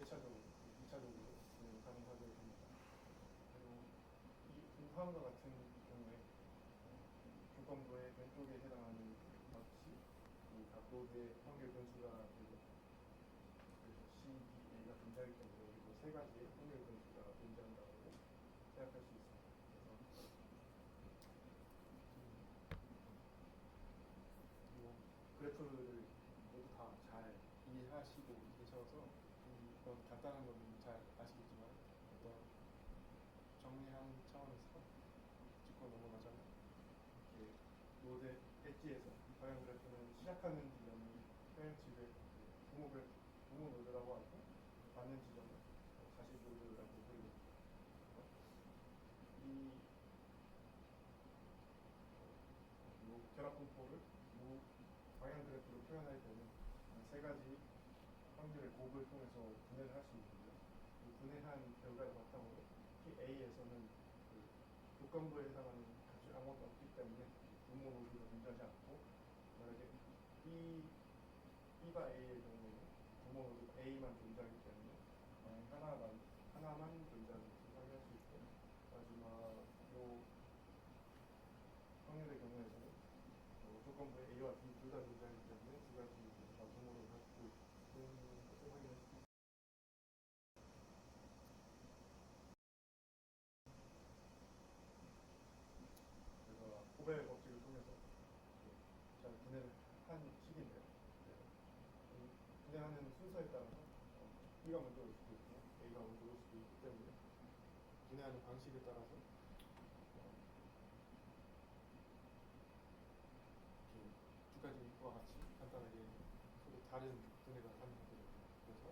1차적으로, 2차적으로 가능하게 됩니다. 그리고 이 우항과 같은 경우에 조건부의 왼쪽에 해당하는 값이 각 노드의 확률 변수가 되고, 그래서 CDA가 존재하기 때문에 여기도 세 가지의 확률 변수가 존재한다고 생각할 수 있습니다. 그래서 이 그래프를 모두 다 잘 이해하시고 계셔서 이건 간단한 건 잘 아시겠지만 어떤 정리하는 차원에서 짚고 넘어가자면, 이렇게 노드 엣지에서 방향 그래프는 시작하는 지점이 평행치를 부모 노드라고 하고, 받는 지점은 자식 노드라고 부르고, 이 결합 분포를 방향 그래프로 표현할 때는 세 가지 확률의 곱을 통해서 분해를 할 수 있는데요. 그 분해한 결과를 바탕으로 A에서는 그 조건부에 해당하는 값이 아무것도 없기 때문에 부모 노드가 존재하지 않고, 만약에 B가 A의 경우에는 부모 노드 A만 존재하기 때문에 하나만 존재하는 것을 확인할 수 있고, 마지막 요 확률의 경우에서는 조건부에 A와 B 둘 다 존재하기 때문에 두 가지 다 부모를 갖고 있는 것을 확인할 수 있습니다. 제가 호벨 법칙을 통해서 잘 분해를 한 식인데요. 분해하는 순서에 따라서 B가 먼저 올 수도 있고 A가 먼저 올 수도 있기 때문에 분해하는 방식에 따라서 두 가지 과 같이 간단하게 서로 다른 분해가 가능하더라고요. 그래서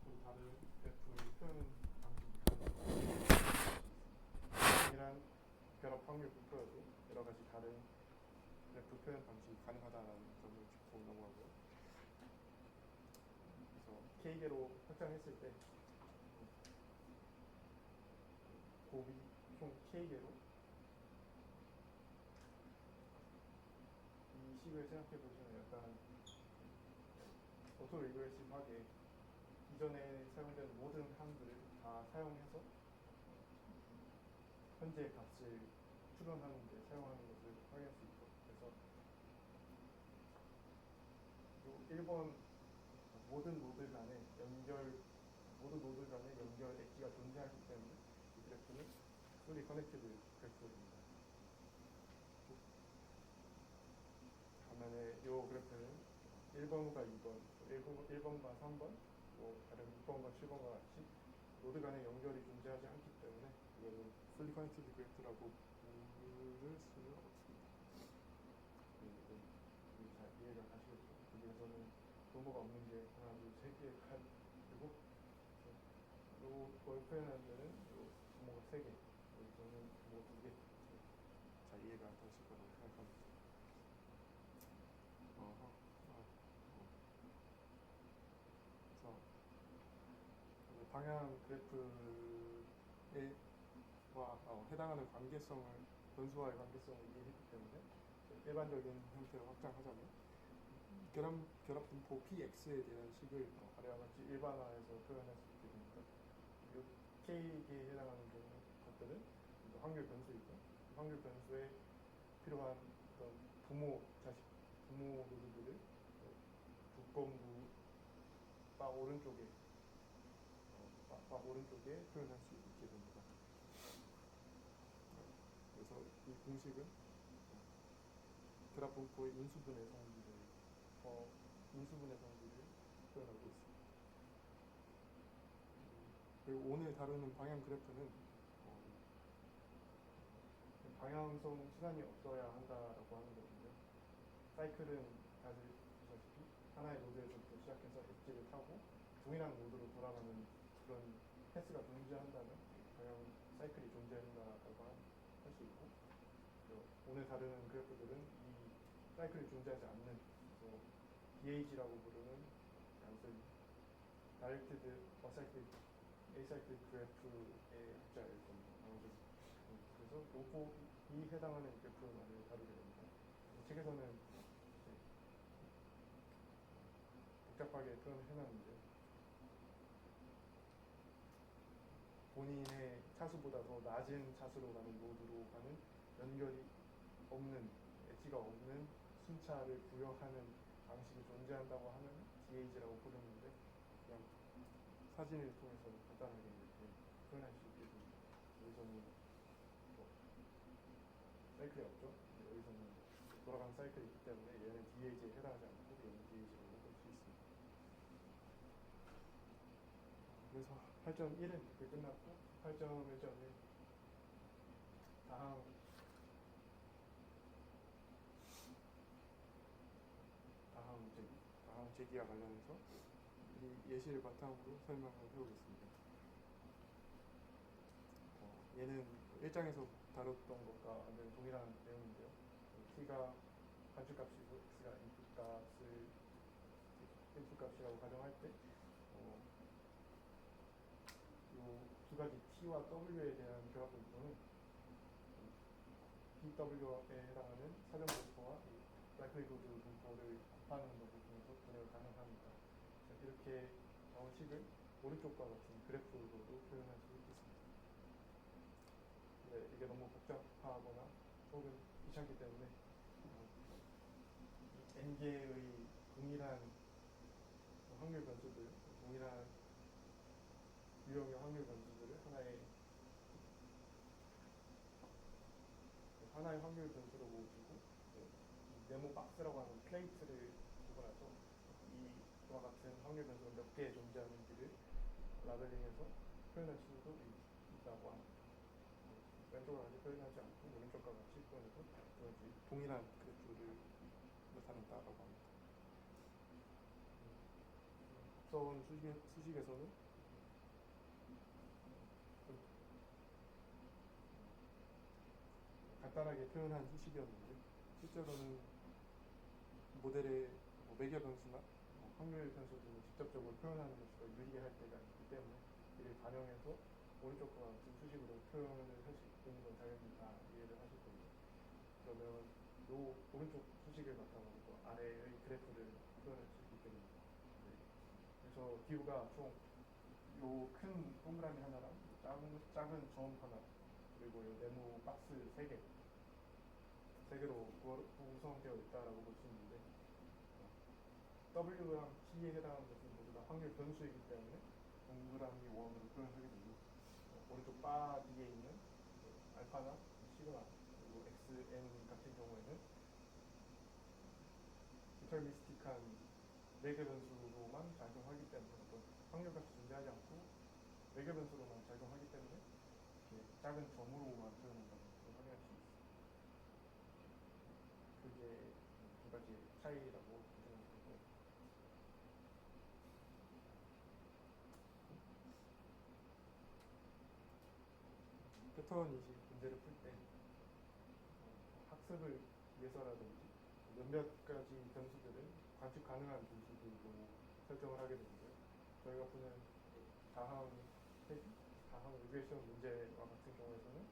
서로 다른 그래프를 표현 방식입니다. 동일한 결합 확률 분포여도 여러 가지 다른 그래프 표현 방식이 가능하다는 점을 짚고 넘어가고요. 그래서 K개로 확장했을 때 곱이 총 K개로 이 식을 생각해 보시면 약간 오토 리그레시브하게 이전에 사용된 모든 함들을 다 사용해서 현재 값을 추론하는 데 사용하는 것을 확인할 수 있고, 그래서 1번 모든 노드 간의 연결 엣지가 존재하기 때문에 이 그래프는 fully connected 그래프입니다. 반면에 이 그래프는 1번과 2번, 1번과 3번, 다른 6번과 7번과 같이 노드 간의 연결이 존재하지 않기 때문에 이거는 fully connected 그래프라고 부를 수는 없습니다. 잘 이해가 가시겠죠? 여기에서는 분모가 없는 게 하나, 둘, 세 개 칸, 그리고 이걸 표현하는 데는 분모가 세 개, 여기서는 분모 두 개. 잘 이해가 되실 거라고 생각합니다. 그래서 방향 그래프에 해당하는 관계성을, 변수와의 관계성을 이해했기 때문에 일반적인 형태로 확장하자면 결합 분포 Px에 대한 식을 아래와 같이 일반화해서 표현할 수 있게 됩니다. K에 해당하는 것들은 확률 변수이고, 확률 변수에 필요한 부모 노드들을 조건부 바 오른쪽에 표현할 수 있게 됩니다. 그래서 이 공식은 결합 분포의 인수분해 성질을 표현하고 있습니다. 그리고 오늘 다루는 방향 그래프는 방향성 시간이 없어야 한다라고 하는 거거든요. 사이클은 다들 아시다시피 하나의 노드에서부터 시작해서 엣지를 타고 동일한 노드로 돌아가는 그런 패스가 존재한다면 방향 사이클이 존재한다라고 할 수 있고, 오늘 다루는 그래프들은 이 사이클이 존재하지 않는 DAG라고 부르는 단순 Directed Acyclic 그래프의 합자일 겁니다. 그래서 이 해당하는 그래프만을 다루게 됩니다. 책에서는 복잡하게 표현을 해놨는데 본인의 차수보다 더 낮은 차수로 가는 노드로 가는 연결이 없는 엣지가 없는 순차를 부여하는 방식이 존재한다고 하면 DAG라고 부르는데 그냥 사진을 통해서 간단하게 이렇게 표현할 수 있게 됩니다. 여기서는 뭐 사이클이 없죠. 여기서는 돌아가는 사이클이 있기 때문에 얘는 DAG에 해당하지 않고 얘는 DAG라고 볼 수 있습니다. 그래서 8.1은 이렇게 끝났고 8.1.1 다음 제기와 관련해서 이 예시를 바탕으로 설명을 해보겠습니다. 얘는 1장에서 다뤘던 것과 완전히 동일한 내용인데요. t가 관측값이고 x가 인풋값이라고 가정할 때 이 두 가지 t와 w에 대한 결합 분포는 pw에 해당하는 사전 분포와 라이클리후드 분포를 곱하는 것을 통해서 분해가 가능합니다. 이렇게 나온 식을 오른쪽과 같은 그래프로도 표현할 수 있습니다. 이게 너무 복잡하거나 혹은 귀찮기 때문에 n개의 동일한 확률 변수들, 동일한 유형의 확률 변수들을 하나의 확률 변수로 모으고 네모 박스라고 하는 플레이트를 두고 나서 이와 같은 확률 변수가 몇 개 존재하는지를 라벨링해서 표현할 수도 있다고 합니다. 왼쪽과 같이 표현하지 않고 오른쪽과 같이 표현해서 동일한 그래프를 나타낸다라고 합니다. 앞선 수식에서는 간단하게 표현한 수식이었는데 실제로는 모델의 매겨 변수나 확률 변수 등을 직접적으로 표현하는 것이 유리할 때가 있기 때문에 이를 반영해서 오른쪽과 같은 수식으로 표현을 할 수 있는 건 당연히 다 이해를 하실 겁니다. 그러면 이 오른쪽 수식을 바탕으로 아래의 그래프를 표현할 수 있게 됩니다. 네. 그래서 뷰가 총 요 큰 동그라미 하나랑 작은 점 하나 그리고 요 네모 박스 3개로 구성되어 있다라고 볼 수 있는데 W랑 T에 해당하는 것은 모두 다 확률 변수이기 때문에 동그라미 원으로 표현하게 되고 오른쪽 바 뒤에 있는 알파나 시그마 그리고 XN 같은 경우에는 디터미스틱한 매개 변수로만 작용하기 때문에 어떤 확률 값이 존재하지 않고 매개 변수로만 작용하기 때문에 이렇게 작은 점으로만 표현한다는 것을 확인할 수 있습니다. 그게 두 가지 차이라고 보시면 되고 패턴 인식 문제를 풀 때 학습을 위해서라든지 몇몇 가지 변수들은 관측 가능한 변수들로 설정을 하게 되는데요. 저희가 푸는 다항 회귀, 다항 리그레이션 문제와 같은 경우에서는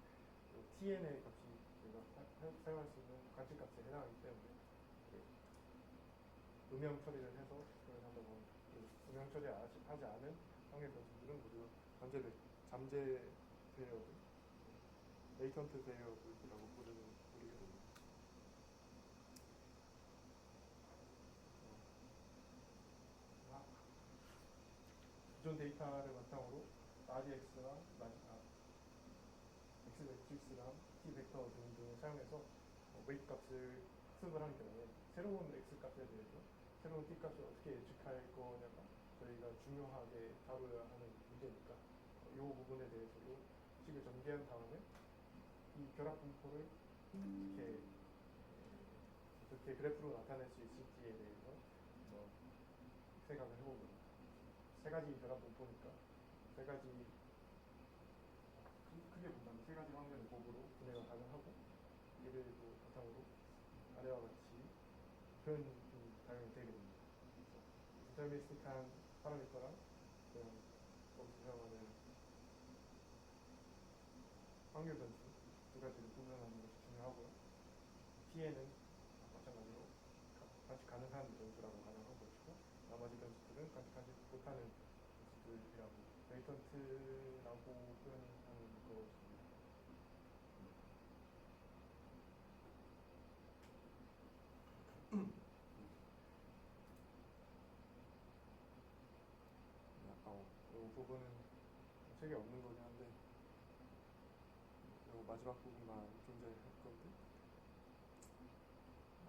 TN의 값이 저희가 사용할 수 있는 관측 값에 해당하기 때문에 음영 처리를 해서 표현한다고 합니다. 음영 처리하지 않은 확률 변수들은 모두 잠재 배열을 레이턴트 배열이라고 부르게 됩니다. 기존 데이터를 바탕으로 라지 X랑 X 매트릭스랑 T 벡터 등을 사용해서 웨이트 값을 학습을 하는 경우에 새로운 X 값에 대해서 새로운 T 값을 어떻게 예측할 거냐가 저희가 중요하게 다뤄야 하는 문제니까 이 부분에 대해서 이 식을 전개한 다음에 이 결합 분포를 어떻게 그래프로 나타낼 수 있을지에 대해서 생각을 해보고 세 가지 결합 분포니까 세 가지 크게 본다면 세 가지 확률의 곱으로 분해가 가능하고 이를 바탕으로 아래와 같이 표현이 당연히 되게 됩니다. 디터미스틱한 파라미터랑 거기서 사용하는 확률 변수 두 가지를 구분하는 것이 중요하고요. T에는 마찬가지로 관측 가능한 변수라고 가정한 것이고 나머지 변수들은 관측하지 못하는 변수들이라고 레이턴트라고 표현하는 것입니다. 이 부분은 책에 없는 거긴 한데 이 마지막 부분만 존재할 건데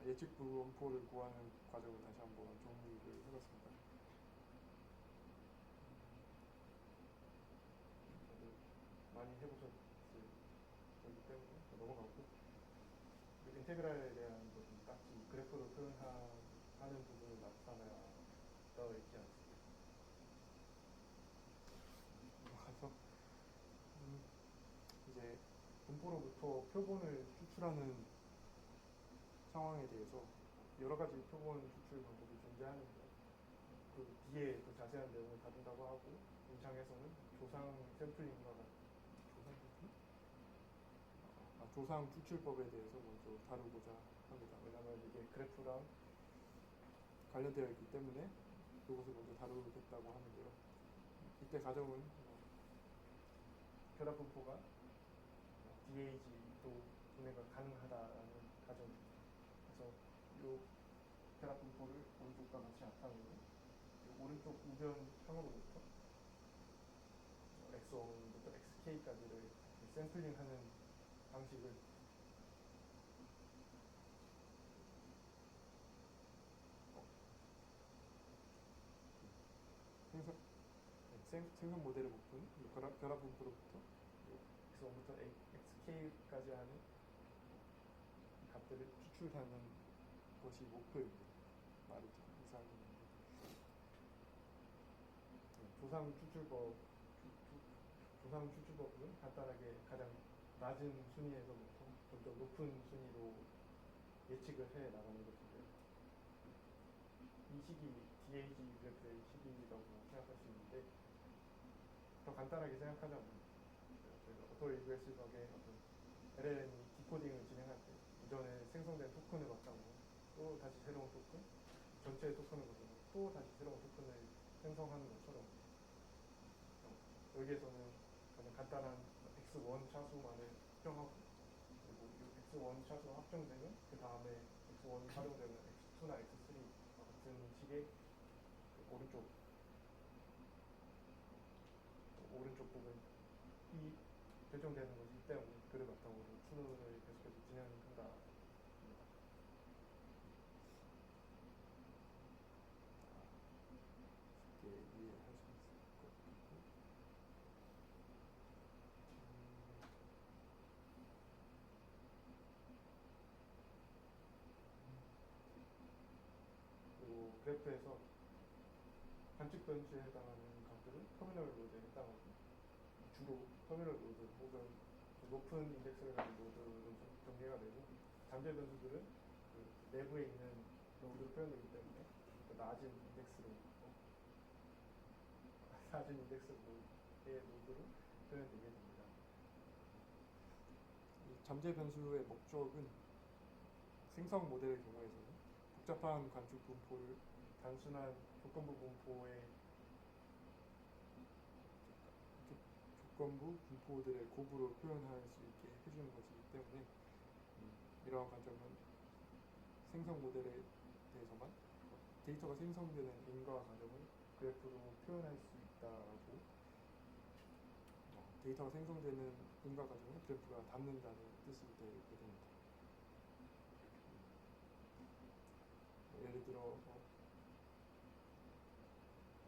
예측부 원포를 구하는 과정을 다시 한번 정리를 해봤습니다. 다들 많이 해보셨을 거기 때문에 넘어가고 그 인테그랄에 대한 것은 딱히 그래프로 표현하는 부분을 나타나 있지 않습니다. 그래서 이제 분포로부터 표본을 추출하는 상황에 대해서 여러 가지 표본 추출 방법이 존재하는데 그 뒤에 그 자세한 내용을 다룬다고 하고 이 장에서는 조상 샘플링과 조상 추출법에 대해서 먼저 다루고자 합니다. 왜냐하면 이게 그래프랑 관련되어 있기 때문에 이것을 먼저 다루겠다고 하는데요. 이때 가정은 결합 분포가 DAG도 분해가 가능하다라는 가정입니다. 그래서 이 결합 분포를 오른쪽과 같이 나타내는 오른쪽 우변형으로부터 X1부터 XK까지를 샘플링하는 방식을 생성 모델의 목표는 결합 분포로부터 X1부터 XK까지 하는 값들을 추출하는 것이 목표입니다. 말이 좀 이상했는데 조상 추출법은 간단하게 가장 낮은 순위에서부터 점점 높은 순위로 예측을 해 나가는 것인데요. 이 시기 DAG 그래프의 시기라고 생각할 수 있는데 더 간단하게 생각하자면 저희가 오토리그레시브하게 어떤 LLM이 디코딩을 진행할 때 이전에 생성된 토큰을 바탕으로 또 다시 새로운 토큰, 전체 토큰을 바탕으로 또 다시 새로운 토큰을 생성하는 것처럼 여기에서는 가장 간단한 X1 차수만을 확정하고 그리고 이 X1 차수가 확정되면 그 다음에 X1이 활용되는 X2나 X3 같은 식의 오른쪽 부분이 결정되는 것이기 때문에 그를 바탕으로 추론을 계속해서 진행한다. 쉽게 이해할 수 있을 것 같고 그리고 그래프에서 관측 변수에 해당하는 값들은 터미널 로드에 해당하고 주로 터미널 노드 혹은 높은 인덱스를 가진 노드로 전개가 되고 잠재 변수들은 그 내부에 있는 노드로 표현되기 때문에 낮은 인덱스로의 노드로 표현되게 됩니다. 이 잠재 변수의 목적은 생성 모델의 경우에서는 복잡한 관측 분포를 단순한 조건부 분포의 조건부 분포들의 곱으로 표현할 수 있게 해주는 것이기 때문에 이러한 관점은 생성 모델에 대해서만 데이터가 생성되는 인과 과정을 그래프로 표현할 수 있다라고 데이터가 생성되는 인과 과정을 그래프가 담는다는 뜻이 되게 됩니다. 예를 들어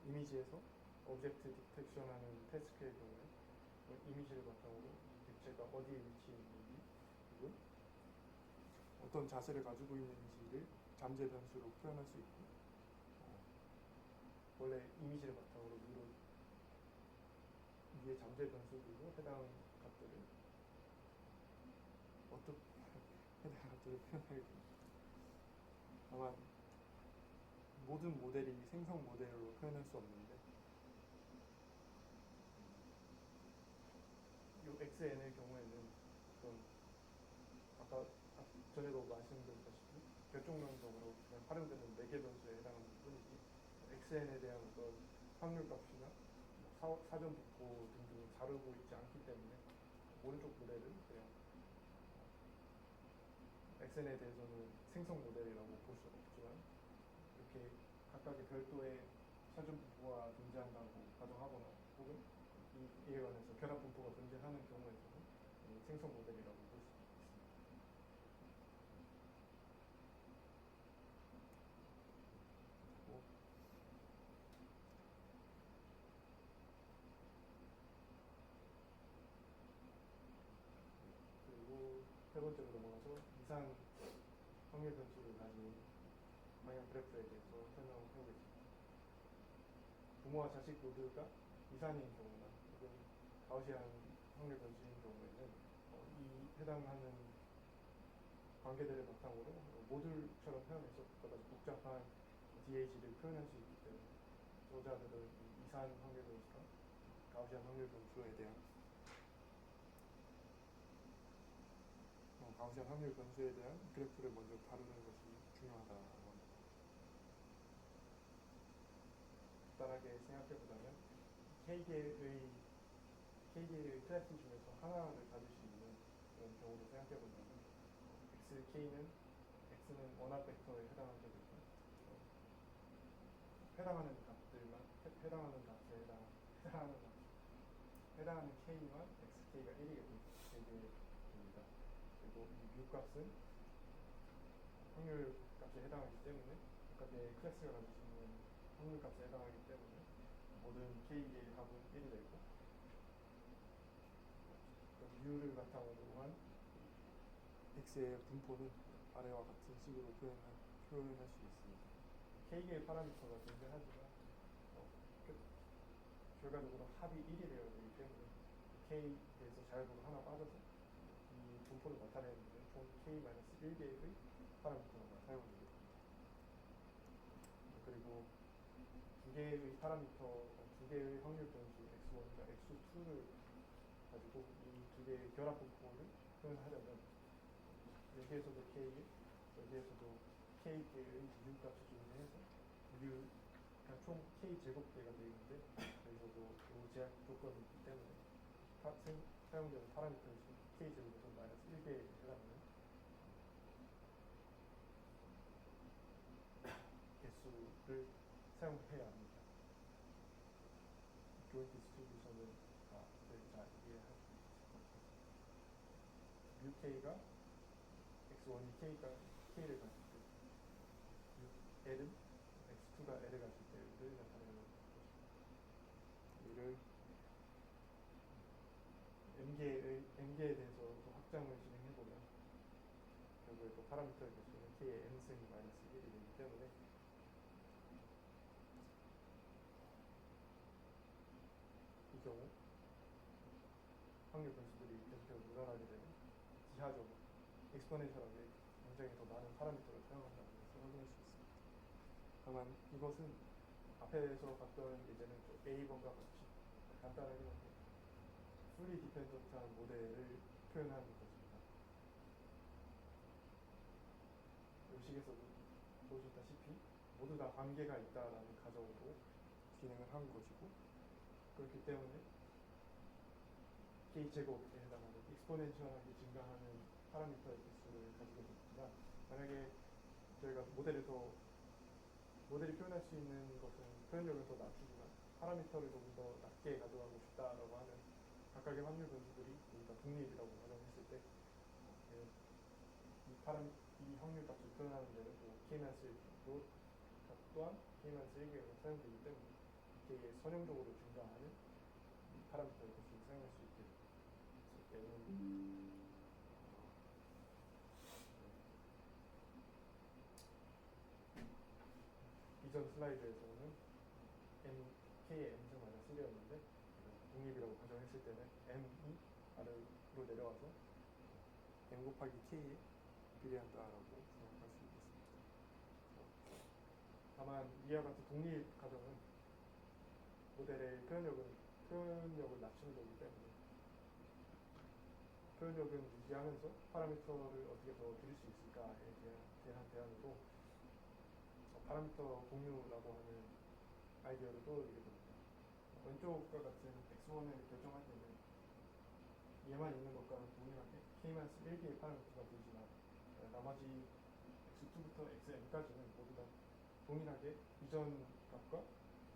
이미지에서 오브젝트 디텍션하는 태스크의 경우에 이미지를 바탕으로 객체가 어디에 위치해 있는지 그리고 어떤 자세를 가지고 있는지를 잠재 변수로 표현할 수 있고 원래 이미지를 바탕으로 위에 잠재 변수들로 해당 값들을 표현하게 됩니다. 다만 모든 모델이 생성 모델로 표현할 수 없는데 이 XN의 경우에는 아까 전에도 말씀드렸다시피 결정론적으로 그냥 활용되는 4개 변수에 해당하는 부분이지 xn에 대한 어떤 확률값이나 사전 분포 등등을 다루고 있지 않기 때문에 오른쪽 모델은 그냥 xn에 대해서는 생성 모델이라고 볼 수는 없지만 이렇게 각각의 별도의 사전 분포가 존재한다고 가정하거나 혹은 이에 관해서 결합 분포가 존재하는 경우에서는 생성 모델이라고 볼 수 있습니다. 그리고 세 번째로 넘어가서 이산 확률 변수를 가진 방향 그래프에 대해서 설명을 해보겠습니다. 부모와 자식 모두가 이산인 경우나 혹은 가우시안 확률 변수인 경우에는 이 해당하는 관계들을 바탕으로 모듈처럼 표현해서 보다 복잡한 DAG를 표현할 수 있기 때문에 저자들은 이 이산 확률 변수랑 가우시안 확률 변수에 대한 가우시안 확률 변수에 대한 그래프를 먼저 다루는 것이 중요하다고 합니다. 간단하게 생각해보자면 K개의 클래스 중에서 하나를 가질 수 있는 그런 경우로 생각해본다면 x는 원합 벡터에 해당하게 되고 해당하는 값들만 해당하는 k만 xk가 1이게 됩니다. 그리고 이 뮤값은 확률 값에 해당하기 때문에 각각의 클래스가 가질 수 있는 확률 값에 해당하기 때문에 모든 k의 합은 1이 되고 뮤를 바탕으로 한 x의 분포는 아래와 같은 식으로 표현할 수 있습니다. k개의 파라미터가 존재하지만 결과적으로 합이 1이 되어야 되기 때문에 k에서 자연으로 하나 빠져서 이 분포를 나타내는 데는 총 k-1개의 파라미터가 사용되게 됩니다. 그리고 두 개의 확률 변수 x1과 x2를 가지고 이 두 개의 결합 분포를 표현하려면 여기에서도 k, 여기에서도 k개의 뮤 값이 존재해서 그러니까 총 k 제곱개가 되어 있는데 여기서도 이 제약 조건이 있기 때문에 사용되는 파라미터의 수 k 제곱에서 마이너스 1개에 해당하는 개수를 사용해야 합니다. 조인 디스트리뷰션을 잘 이해할 수 있습니다. 뮤k가 x1이 k를 가질 때 l은 x2가 l을 가질 때를 나타내는 것입니다. 이를 m개에 대해서 또 확장을 진행해보면 결국에 또 파라미터의 개수는 k의 n승 마이너스 1이 되기 때문에 이 경우 확률 변수들이 계속해서 늘어나게 되면 지하적으로 엑스포넨셜하게 굉장히 더 많은 파라미터를 사용한다는 것을 확인할 수 있습니다. 다만 이것은 앞에서 봤던 예제는 A번과 같이 간단하게 풀리 디펜던트한 모델을 표현하는 것입니다. 이 식에서도 보여줬다시피 모두 다 관계가 있다라는 가정으로 진행을 한 것이고 그렇기 때문에 k제곱에 해당하는 익스포넨셜하게 증가하는 파라미터의 개수를 가지게 됩니다. 만약에 저희가 모델이 표현할 수 있는 것은 표현력을 더 낮추지만 파라미터를 조금 더 낮게 가져가고 싶다라고 하는 각각의 확률 변수들이 모두 다 독립이라고 가정했을 때 이 확률 값을 표현하는 데는 K-1 또한 K-1개가 사용되기 때문에 K의 선형적으로 증가하는 파라미터의 개수를 사용할 수 있게 됩니다. 이전 슬라이드에서는 K의 M승 마이너스 1이었는데 독립이라고 가정했을 때는 M이 아래로 내려와서 M 곱하기 K에 비례한다라고 생각할 수 있겠습니다. 다만 이와 같은 독립 가정은 모델의 표현력을 낮추는 거기 때문에 표현력은 유지하면서 파라미터를 어떻게 더 줄일 수 있을까에 대한 대안으로 파라미터 공유라고 하는 아이디어를 떠올리게 됩니다. 왼쪽과 같은 x1을 결정할 때는 얘만 있는 것과는 동일하게 k-1개의 파라미터가 되지만 나머지 x2부터 xn까지는 모두 다 동일하게 이전 값과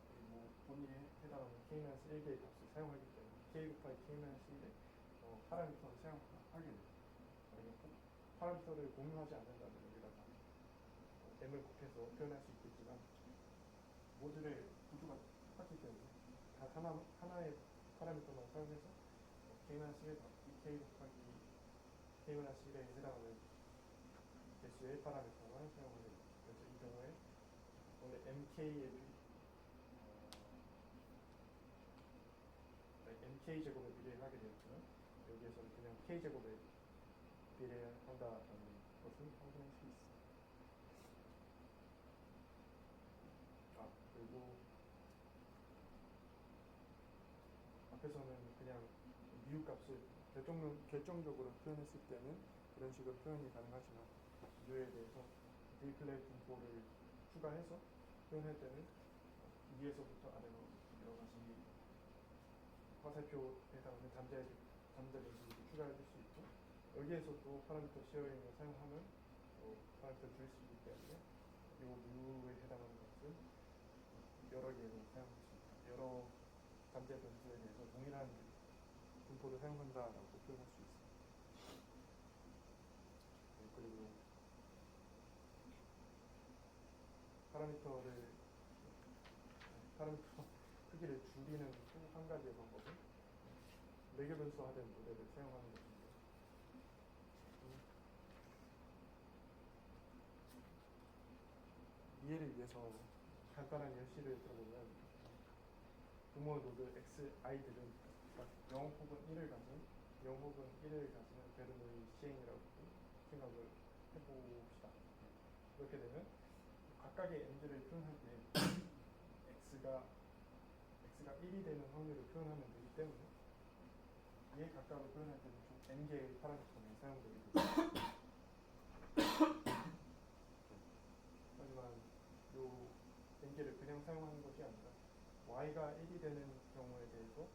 그리고 본인에 해당하는 k-1개의 값을 사용하기 때문에 k 곱하기 k-1의 파라미터를 사용하게 됩니다. 파라미터를 공유하지 않는다면 여기다가 m을 곱해서 표현할 수 있겠지만 모듈의 구조가 똑같기 때문에 단 하나의 파라미터만 사용해서 k-1을 k 곱하기 k-1에 해당하는 개수의 파라미터만 사용하게 됩니다. 그래서 이 경우에 원래 mk 제곱에 비례하게 되었지만 여기에서는 그냥 k 제곱에 비례한다는 것을 확인할 수 있습니다. 그리고 앞에서는 그냥 미흡값을 결정적으로 표현했을 때는 이런 식으로 표현이 가능하지만 이에 대해서 디리클렛 분포를 추가해서 표현할 때는 위에서부터 아래로 여러 가지 화살표에 해당하는 잠재 변수를 추가해 줄 수 있고 여기에서 또 파라미터 쉐어링을 사용하면 파라미터를 줄일 수 있기 때문에 이 뮤에 해당하는 것을 여러 개로 사용할 수 있다. 여러 잠재 변수에 대해서 동일한 분포를 사용한다라고 표현할 수 있습니다. 그리고 파라미터 크기를 줄이는 또 한 가지의 방법은 매개 변수화된 모델을 사용하는 것입니다. 이해를 위해서 간단한 예시를 들어보면 부모 노드 xi들은 0 혹은 1을 가지는 베르노이 시행이라고 생각을 해봅시다. 그렇게 되면 각각의 n들을 표현할 때 x가 1이 되는 확률을 표현하면 되기 때문에 얘 각각을 표현할 때는 총 n개의 파라미터가 사용되게 됩니다. 하지만 요 n개를 그냥 사용하는 것이 아니라 y가 1이 되는 경우에 대해서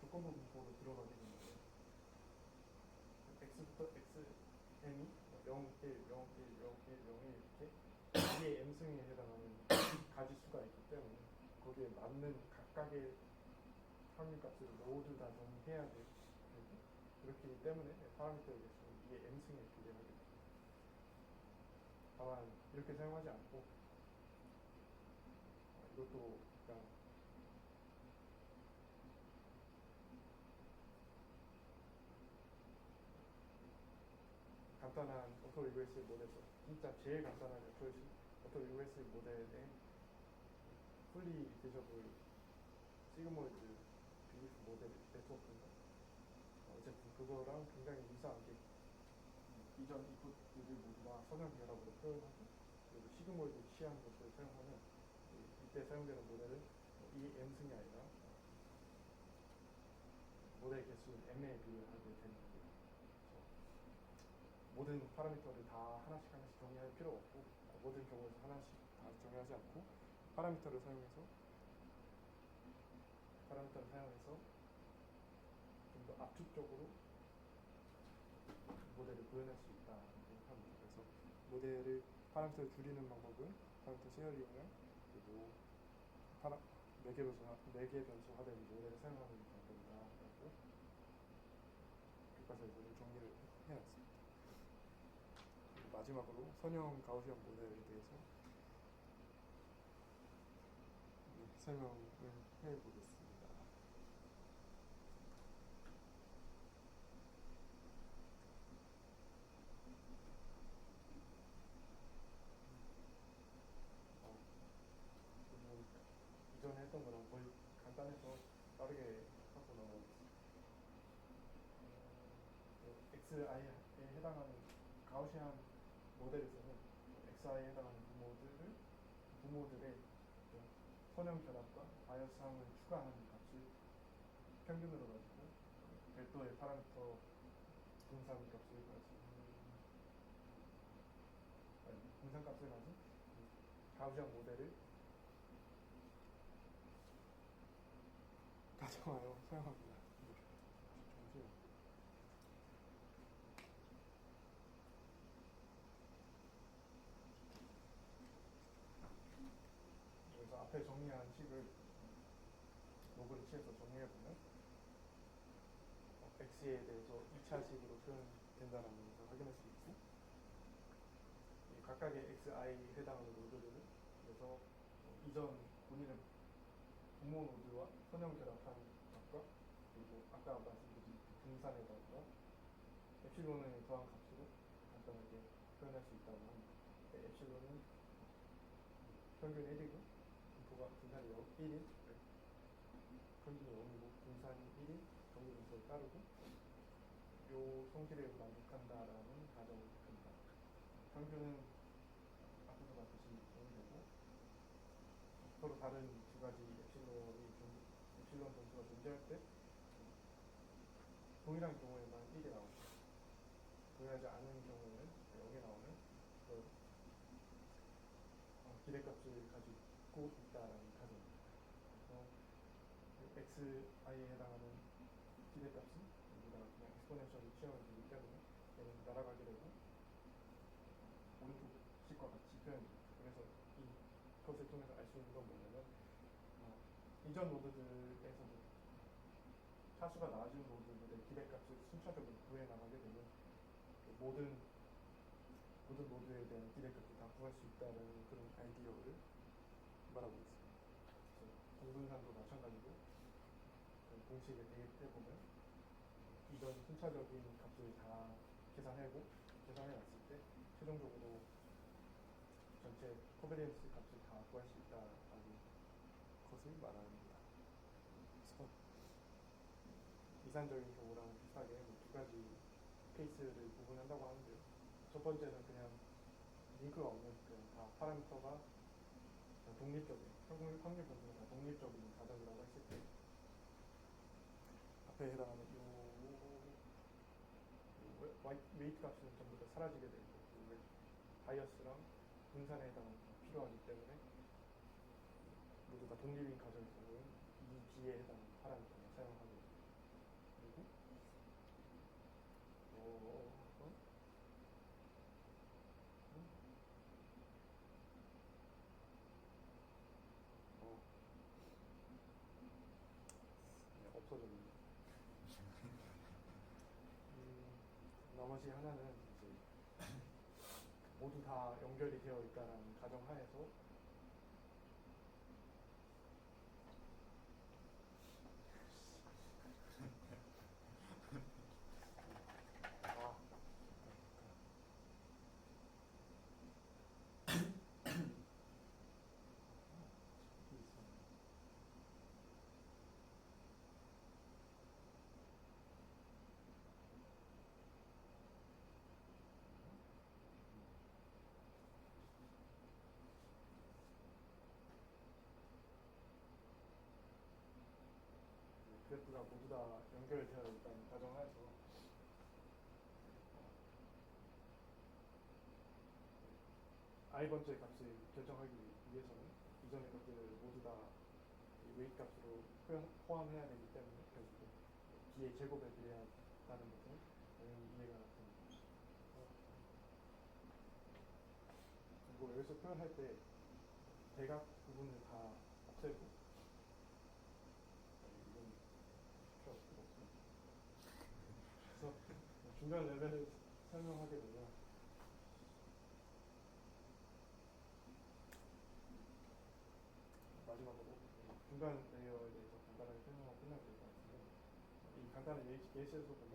조건부 분포로 들어가게 되는데 x부터 xn이 0, 1, 0, 1, 0, 1, 0, 1 이렇게 이의 m승에 해당하는 가지수가 있기 때문에 거기에 맞는 각각의 확률값을 모두 다 정의해야 되고 그렇기 때문에 파라미터의 개수는 이의 m승에 비례하게 됩니다. 다만 이렇게 사용하지 않고 이것도 그냥 간단한 오토 리그레시브 모델에서 진짜 제일 간단한 오토 리그레시브 모델의 풀리 비저블 시그모이드 비리프 모델 네트워크인가 어쨌든 그거랑 굉장히 유사하게 이전 이풋들을 모두 다 선형 결합으로 표현하고 그리고 시그모이드 취한 것을 사용하면 이때 사용되는 모델은 이 m승이 아니라 모델 개수 m에 비례하게 되는 겁니다. 모든 파라미터를 다 하나씩 정의할 필요 없고 모든 경우에서 하나씩 다 정의하지 않고 파라미터를 사용해서 좀 더 압축적으로 모델을 구현할 수 있다고 생각합니다. 그래서 파라미터를 줄이는 방법은 파라미터 쉐어링을 그리고 매개 변수화된 모델을 사용하는 방법이다라고 교과서에서는 정리를 해놨습니다. 그리고 마지막으로 선형 가우시안 모델에 대해서 설명을 해보겠습니다. 이전에 했던 거랑 거의 간단해서 빠르게 하고 넘어가겠습니다. xi에 해당하는 가우시안 모델에서는 xi에 해당하는 부모들의 선형 결합과 바이어스함을 추가하는 값을 평균으로 가지고 별도의 파라미터 분산값을 가진 가우시안 모델을 가정하여 사용합니다. 잠시만요. 그래서 앞에 정리한 식을 로그를 취해서 정리해보면 x에 대해서 2차식으로 표현된다는 것을 확인할 수 있고, 이 각각의 xi에 해당하는 노드들은 그래서 이전 본인의 부모 노드와 선형 결합한 값과 그리고 아까 말씀드린 그 분산에다가 엡실론을 더한 값으로 간단하게 표현할 수 있다고 합니다. 엡실론은 평균 1이고 분산이 1인 평균이 0이고 분산이 1인 정리 분수를 따르고 요 성질을 만족한다라는 가정을 합니다. 평균은 앞에서 봤듯이 0이되고 서로 다른 두 가지 엡실론 점수가 존재할 때 동일한 경우에만 1이 나오고 동일하지 않은 경우에는 0이 나오는 그런 기대값을 가지고 있다라는 가정입니다. 그래서 xi에 해당하는 기대값은 여기다가 그냥 엑스포넨셜을 취하면 되기 때문에 얘는 날아가게 되고 오른쪽 식과 같이 표현됩니다. 그래서 이것을 통해서 알 수 있는 건 뭐냐면 이전 노드들에서도 차수가 낮은 노드들의 기대값을 순차적으로 구해 나가게 되면 모든 노드에 대한 기대값을 다 구할 수 있다는 그런 아이디어를 말하고 있습니다. 그래서 공분산도 마찬가지고 공식에 대입해보면 이전 순차적인 값을 다 계산해놨을 때 최종적으로 전체 코베리언스 값을 다 구할 수 있다라는 것을 말합니다. 그래서 이산적인 경우랑 비슷하게 두 가지 케이스를 구분한다고 하는데요. 첫 번째는 그냥 링크가 없는 그냥 다 파라미터가 독립적인 확률 변수가 다 독립적인 가정이라고 했을 때 앞에 해당하는 웨이트 값은 전부 다 사라지게 되고 바이어스랑 분산에 해당하는 게 필요하기 때문에 모두 다 독립인 가정의 경우는 이 B에 해당하는 파라미터를 사용하게 됩니다. 그리고 없어졌네요. 나머지 하나는 이제 모두 다 연결이 되어 있다는 가정하에서 그래프가 모두 다 연결되어 있다는 가정하에서 i번째 값을 결정하기 위해서는 이전의 것들을 모두 다 웨이트 값으로 포함해야 되기 때문에 결국은 b의 제곱에 비례한다는 것은 당연히 이해가 됩니다. 그리고 여기서 표현할 때 대각 부분을 다 없애고 이건 필요 없습니다. 그래서 중간 레벨을 설명하게 되면 마지막으로 중간 레이어에 대해서 간단하게 설명하고 끝나면 될 것 같은데 이 간단한 예시에서 보면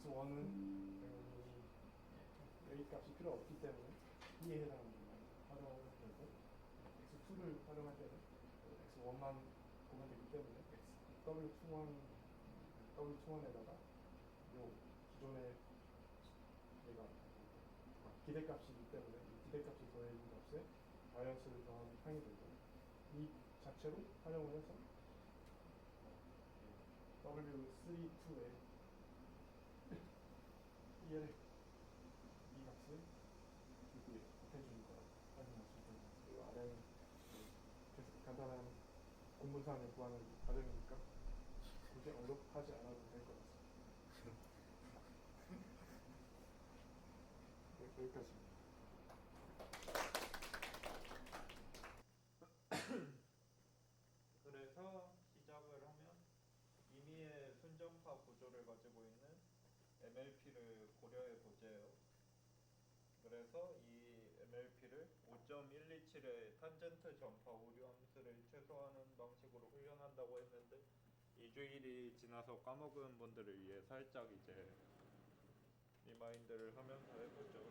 x1은 웨이트 값이 필요 없기 때문에 B에 해당하는 것만 활용을 되고 x2를 활용할 때는 x1만 보면 되기 때문에 W21에다가 요 기존의 얘가 기대값이기 때문에 이 기대값이 더해진 값에 바이어스를 더하면 항이 되고 이 자체로 활용을 해서 W32에 이 값을 여기에 곱해주는 거라고 확인할 수 있습니다. 공문상을 구하는 과정이니까 굳이 언급하지 않아도 될 것 같습니다. 네, 여기까지입니다. 그래서 시작을 하면 임의의 순전파 구조를 가지고 있는 MLP를 고려해 보재요. 그래서 이 MLP를 5.127의 탄젠트 전파 오류 함수를 최소화하는 방식으로 훈련한다고 했는데 2주일이 지나서 까먹은 분들을 위해 살짝 이제 리마인드를 하면서 해보죠.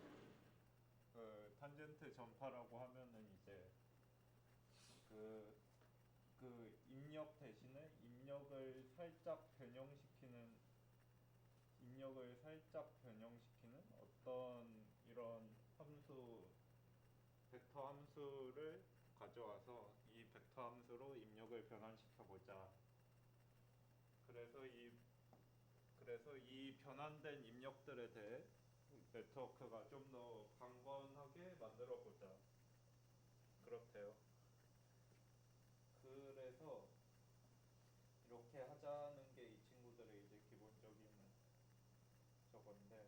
그 탄젠트 전파라고 하면은 이제 그 입력 대신에 입력을 살짝 변형시키는 어떤 이런 함수, 벡터 함수를 가져와서 이 벡터 함수로 입력을 변환시켜 보자. 그래서 이 변환된 입력들에 대해 네트워크가 좀 더 강건하게 만들어 보자. 그렇대요. 그래서 이렇게 하자는 게 이 친구들의 이제 기본적인 저건데,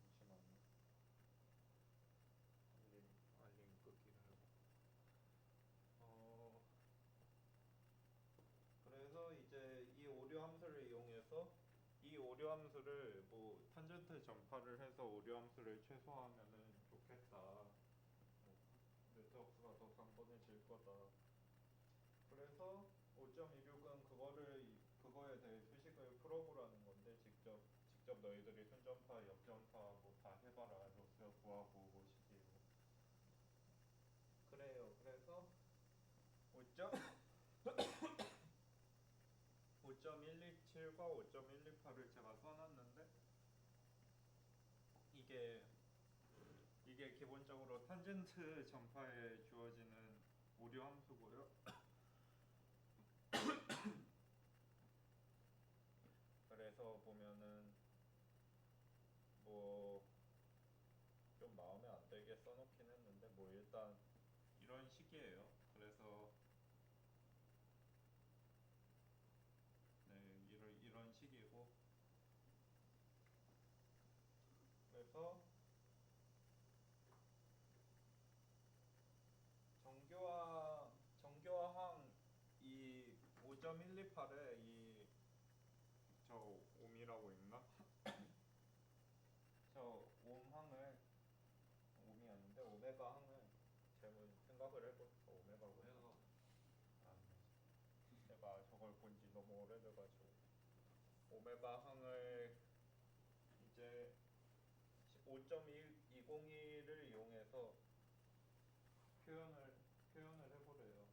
잠시만요. 알림 끄기를 하고. 그래서 이제 이 오류 함수를 이용해서 이 오류 함수를 뭐 탄젠트 전파를 해서 오류 함수를 최소화하면은 좋겠다. 네트워크가 더 강건해질 거다. 그래서 5.26은 그거에 대해 수식을 풀어보라는 건데 직접 너희들이 순전파, 역전파 뭐 다 해봐라. 로스 구하고 뭐 시기로. 그래요. 그래서 5.127과 5.128을 제가 써놨는데 이게 기본적으로 탄젠트 전파에 주어지는 오류 함수고요. 그래서 보면은 뭐 좀 마음에 안 들게 써놓긴 했는데 뭐 일단 이런 식이에요. 그래서 네, 이런 식이고, 그래서 정교화항 이 5.128에 이 저 옴이라고 있나? 저 옴항을 옴이 아닌데 오메가 항을 잘못 생각을 해보니까 오메가고. 아, 제가 저걸 본 지 너무 오래돼가지고 오메가 항을 이제 5.201을 이용해서 표현을 해보래요.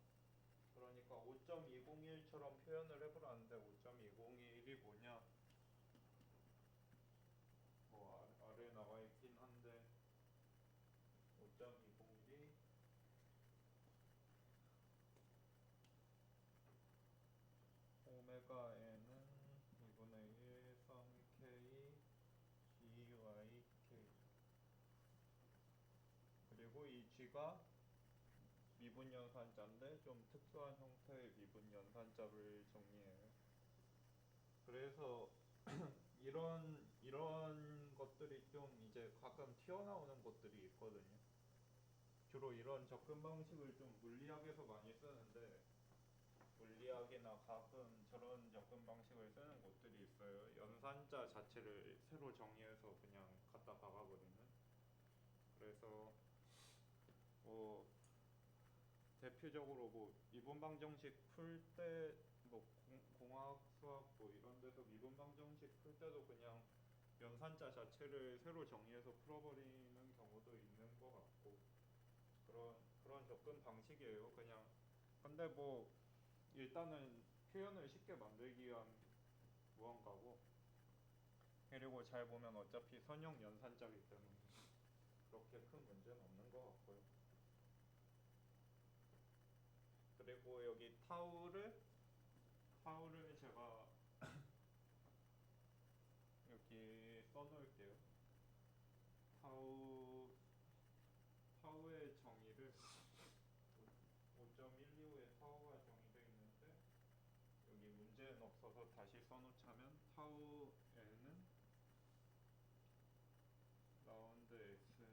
그러니까 5.201처럼 표현을 해보라는데 5.201이 뭐냐? 뭐 아래 나와 있긴 한데 5.201이 오메가 n은 2분의 1 3k gyk, 그리고 이 g가 미분 연산자인데 좀 특수한 형태의 미분 연산자를 정리해요. 그래서 이런 것들이 좀 이제 가끔 튀어나오는 것들이 있거든요. 주로 이런 접근 방식을 좀 물리학에서 많이 쓰는데 물리학이나 가끔 저런 접근 방식을 쓰는 곳들이 있어요. 연산자 자체를 새로 정의해서 그냥 갖다 박아버리는. 그래서 뭐 대표적으로 뭐 미분 방정식 풀 때 뭐 공학 수학 뭐 이런 데서 미분 방정식 풀 때도 그냥 연산자 자체를 새로 정의해서 풀어버리는 경우도 있는 것 같고, 그런 접근 방식이에요. 그냥 근데 뭐 일단은 표현을 쉽게 만들기 위한 무언가고, 그리고 잘 보면 어차피 선형 연산자이기 때문에 그렇게 큰 문제는 없는 것 같고요. 그리고 여기 타우를 제가 여기 써놓을게요. 타우의 정의를 5.125의 타우가 정의되어 있는데 여기 문제는 없어서 다시 써놓자면 타우에는 라운드 x.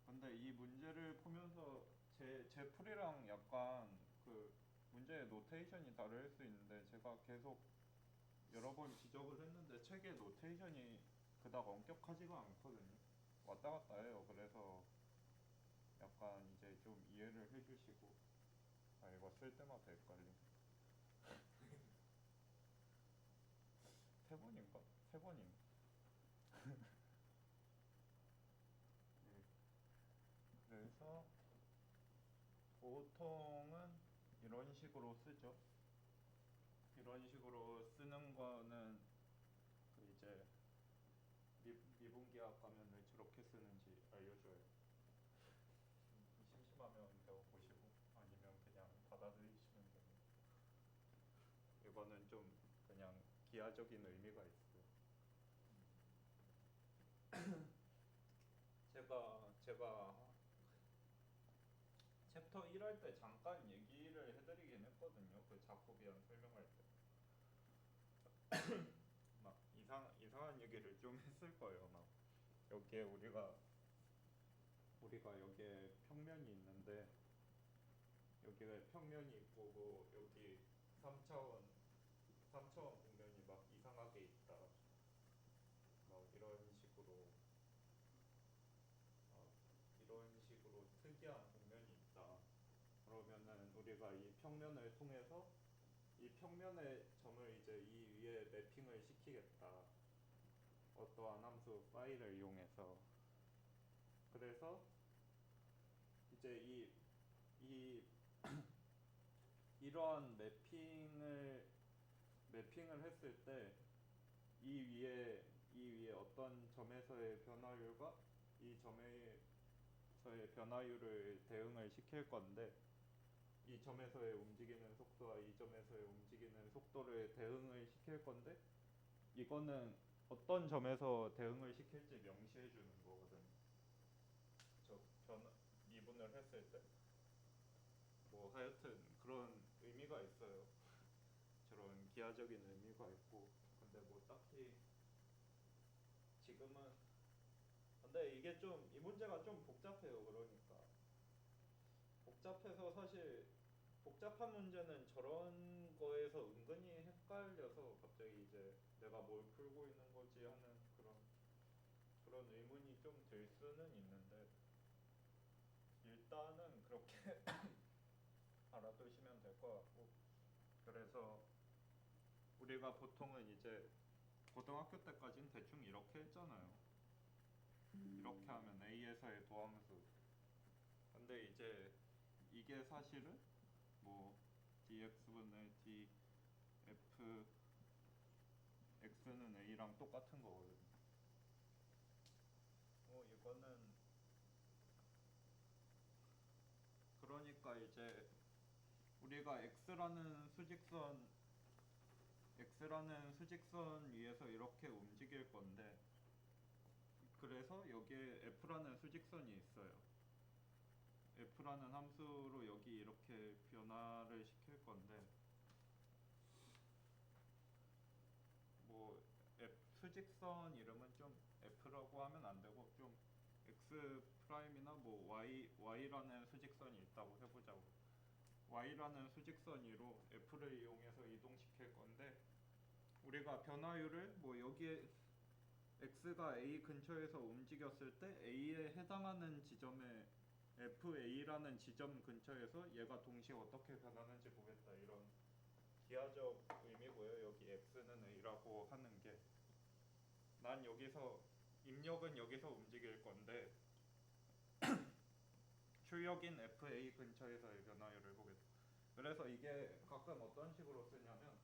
근데 이 문제를 보면서 제 풀이랑 약간 그 문제의 노테이션이 다를 수 있는데 제가 계속 여러 번 지적을 했는데 책의 노테이션이 그닥 엄격하지가 않거든요. 왔다 갔다 해요. 그래서 약간 이제 좀 이해를 해주시고. 아, 이거 쓸 때마다 헷갈림. 세 번인가? 세 번인가? 네. 그래서 보통은 이런 식으로 쓰죠. 이런 식으로 쓰는 거는 그 이제 미분기학 가면 왜 저렇게 쓰는지 알려줘요. 심심하면 배워보시고 아니면 그냥 받아들이시면 됩니다. 이거는 좀 그냥 기하적인 의미가 있어요. 제가 챕터 1 할 때 잠깐 얘기를 해드리긴 했거든요. 그 작곡이랑 설명할 때. 막 이상한 얘기를 좀 했을 거예요. 막 여기에 우리가 여기에 평면이 있는데 여기에 평면이 있고 뭐 여기 3차원 공면이 막 이상하게 있다. 막 이런 식으로 특이한 공면이 있다. 그러면은 우리가 이 평면을 통해서 이 평면의 점을 이제 이 위에 매핑을 시키겠다. 어떠한 함수 파이를 이용해서. 그래서 이제 이 이러한 매핑을 했을 때 이 위에 어떤 점에서의 변화율과 이 점에서의 변화율을 대응을 시킬 건데 이 점에서의 움직이는 속도와 이 점에서의 움직이는 속도를 대응을 시킬 건데 이거는 어떤 점에서 대응을 시킬지 명시해 주는 거거든요. 저 미분을 했을 때 뭐 하여튼 그런 의미가 있어요. 저런 기하적인 의미가 있고. 근데 뭐 딱히 지금은 근데 이게 좀 이 문제가 좀 복잡해요. 그러니까 복잡해서 사실 복잡한 문제는 저런 거에서 은근히 헷갈려서 갑자기 이제 내가 뭘 풀고 있는 거지 하는 그런 의문이 좀 들 수는 있는데 일단은 그렇게 알아두시면 될 것 같고. 그래서 우리가 보통은 이제 고등학교 때까지는 대충 이렇게 했잖아요. 이렇게 하면 A에서의 도함수. 근데 이제 이게 사실은 뭐 dx분의 df x는 a랑 똑같은 거거든요. 이거는 그러니까 이제 우리가 x라는 수직선 위에서 이렇게 움직일 건데 그래서 여기에 f라는 수직선이 있어요. f라는 함수로 여기 이렇게 변화를 시킬 건데 뭐 수직선 이름은 좀 f라고 하면 안 되고 좀 x 프라임이나 뭐 y라는 수직선이 있다고 해보자고. y라는 수직선 위로 f를 이용해서 이동시킬 건데 우리가 변화율을 뭐 여기에 x가 a 근처에서 움직였을 때 a에 해당하는 지점에 fa라는 지점 근처에서 얘가 동시에 어떻게 변하는지 보겠다. 이런 기하적 의미고요. 여기 x는 a라고 하는 게 난 여기서 입력은 여기서 움직일 건데 출력인 fa 근처에서의 변화율을 보겠다. 그래서 이게 가끔 어떤 식으로 쓰냐면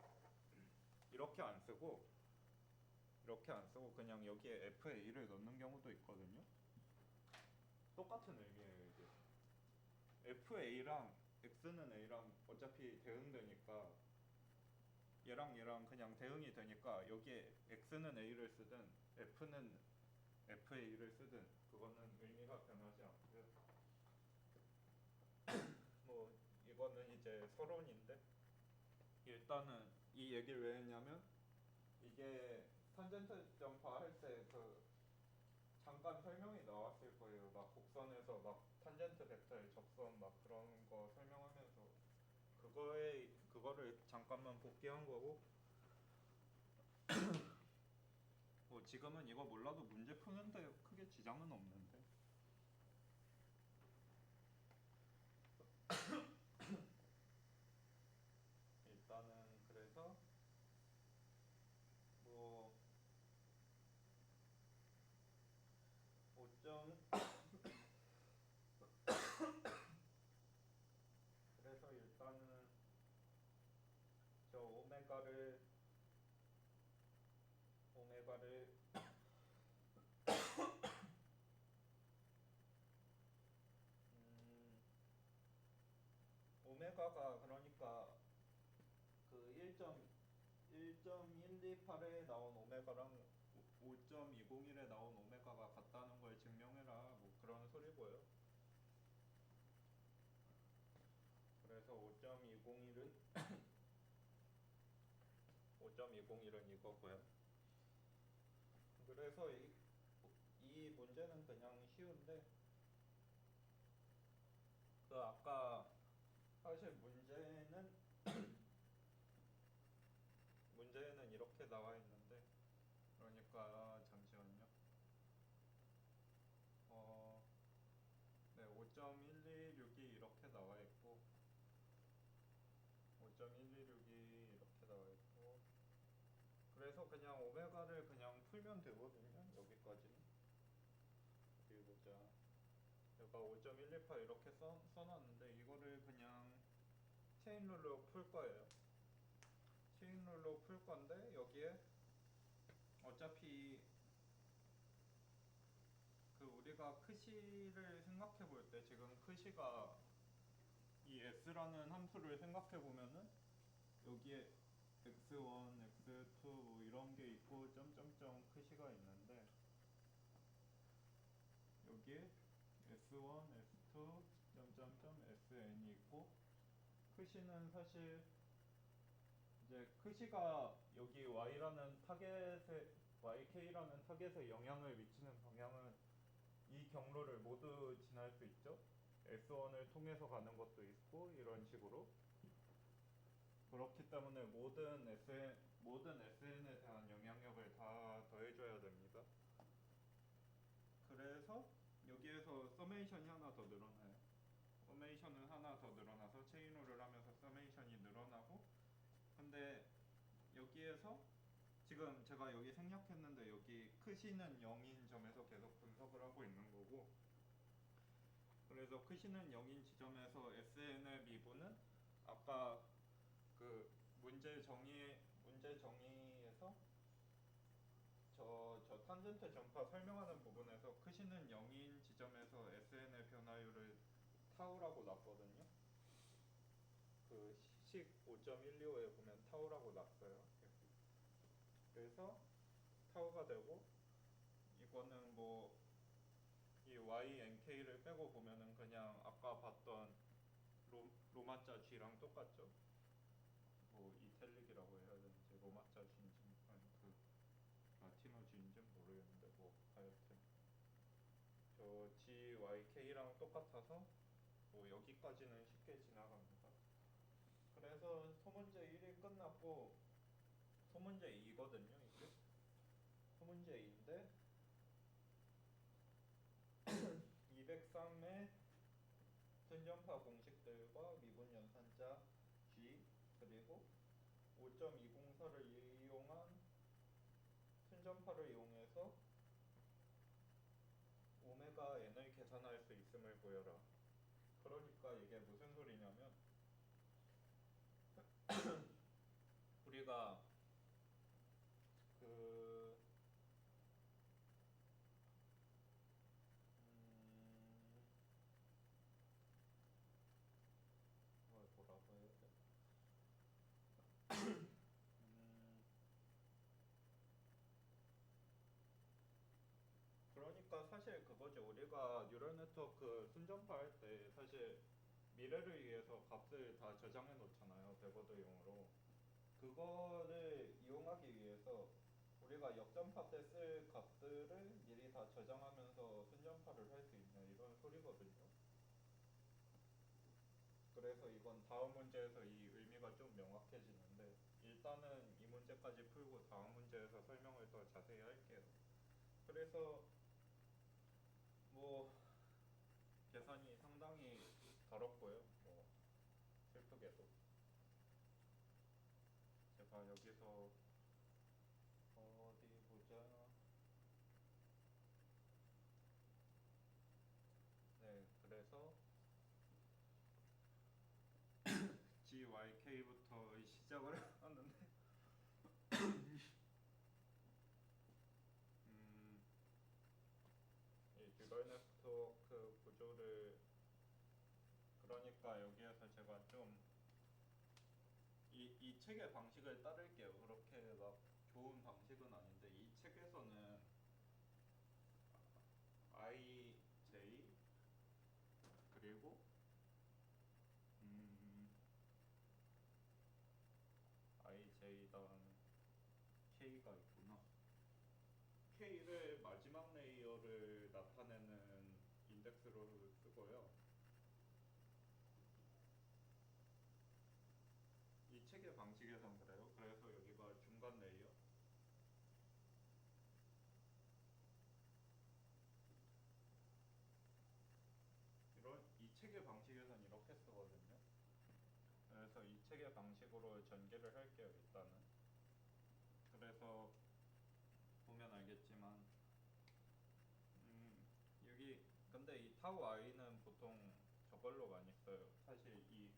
이렇게 안 쓰고 그냥 여기에 fa를 넣는 경우도 있거든요. 똑같은 의미예요. 이게 fa랑 x는 a랑 어차피 대응되니까 얘랑 그냥 대응이 되니까 여기에 x는 a를 쓰든 f는 fa를 쓰든 그거는 의미가 변하지 않고요. 이거는 이제 서론인데 일단은 이 얘기를 왜 했냐면 이게 탄젠트 점파 할 때 그 잠깐 설명이 나왔을 거예요. 막 곡선에서 막 탄젠트 벡터의 접선 막 그런 거 설명하면서 그거를 잠깐만 복귀한 거고 뭐 지금은 이거 몰라도 문제 푸는데 크게 지장은 없는데 일단은 그래서 뭐 5점 그래서 일단은 저 오메가를 오메가가 그러니까 그 1.128에 나온 오메가랑 5.201에 나온 오메가가 같다는 걸 증명해라 뭐 그런 소리고요. 그래서 5.201은 이거고요. 그래서 이 문제는 그냥 쉬운데 그 아까 사실 문제는 이렇게 나와 있는데 그러니까 잠시만요. 네, 5.126이 이렇게 나와 있고 5.126이 이렇게 나와 있고 그래서 그냥 오메가를 그냥 풀면 되거든요. 여기까지는. 어디 보자. 여기가 5.128 이렇게 써놨는데 이거를 그냥 체인룰로 풀 거예요. 체인룰로 풀 건데 여기에 어차피 그 우리가 크시를 생각해 볼 때 지금 크시가 이 s라는 함수를 생각해 보면은 여기에 x1, x2 뭐 이런 게 있고 점점점 크시가 있는데 여기에 s1, s2 점점점 sn이 있고 크시는 사실 이제 크시가 여기 y라는 타겟에 YK라는 타겟에 영향을 미치는 방향은 이 경로를 모두 지날 수 있죠. S1을 통해서 가는 것도 있고 이런 식으로 그렇기 때문에 모든 SN에 대한 영향력을 다 더해줘야 됩니다. 그래서 여기에서 서메이션이 하나 더 늘어나요. 서메이션은 하나 더 늘어나서 체인홀을 하면서 서메이션이 늘어나고 근데 여기에서 지금 제가 여기 생략했는데 여기 크시는 0인 점에서 계속 분석을 하고 있는 거고 그래서 크시는 0인 지점에서 SN의 미분은 아까 그 문제 정의에서 저 탄젠트 전파 설명하는 부분에서 크시는 0인 지점에서 SN의 변화율을 타우라고 놨거든요. 그 식 5.125에 보면 타우라고 놨어요. 그래서 타우가 되고 이거는 뭐 이 YNK를 빼고 보면은 그냥 아까 봤던 로마자 G랑 똑같죠. 뭐 이탈릭이라고 해야 되는지 로마자 G인지 아니 그 라틴어 G인지 모르겠는데 뭐 하여튼 저 GYK랑 똑같아서 뭐 여기까지는 쉽게 지나갑니다. 그래서 소문제 1이 끝났고 소문제 2거든요. 이게 소문제 2인데 203의 순전파 공식들과 미분 연산자 G 그리고 5.204를 이용한 순전파를 이용해서 오메가 n을 계산할 수 있음을 보여라. 그러니까 이게 무슨 소리냐면 우리가 그 뭐라고 해야 돼? 그러니까 사실 그거죠. 우리가 뉴럴 네트워크 순전파 할 때 사실 미래를 위해서 값을 다 저장해 놓잖아요. 백워드용으로. 그거를 이용하기 위해서 우리가 역전파 때 쓸 값들을 미리 다 저장하면서 순전파를 할 수 있는 이런 소리거든요. 그래서 이건 다음 문제에서 이 의미가 좀 명확해지는데 일단은 이 문제까지 풀고 다음 문제에서 설명을 더 자세히 할게요. 그래서 뭐 계산이 상당히 더럽고요. 뭐 슬프게도 제가 여기서 어디 보자. 네, 그래서 GYK부터 시작을 하는데 이 뉴럴 네트워크 구조를 그러니까 여기에서 제가 좀 이 책의 방식을 따를게요. 그렇게 막 좋은 방식은 아닌데 이 책에서는 IJ 그리고 음, IJ 다음 K가 있구나. K를 마지막 레이어를 나타내는 인덱스로 쓰고요. 이 책의 방식에선 그래요. 그래서 여기가 중간 레이어. 이런 이 책의 방식에선 이렇게 쓰거든요. 그래서 이 책의 방식으로 전개를 할게요. 일단은. 그래서 보면 알겠지만 여기 근데 이 타우 i는 보통 저걸로 많이 써요. 사실 이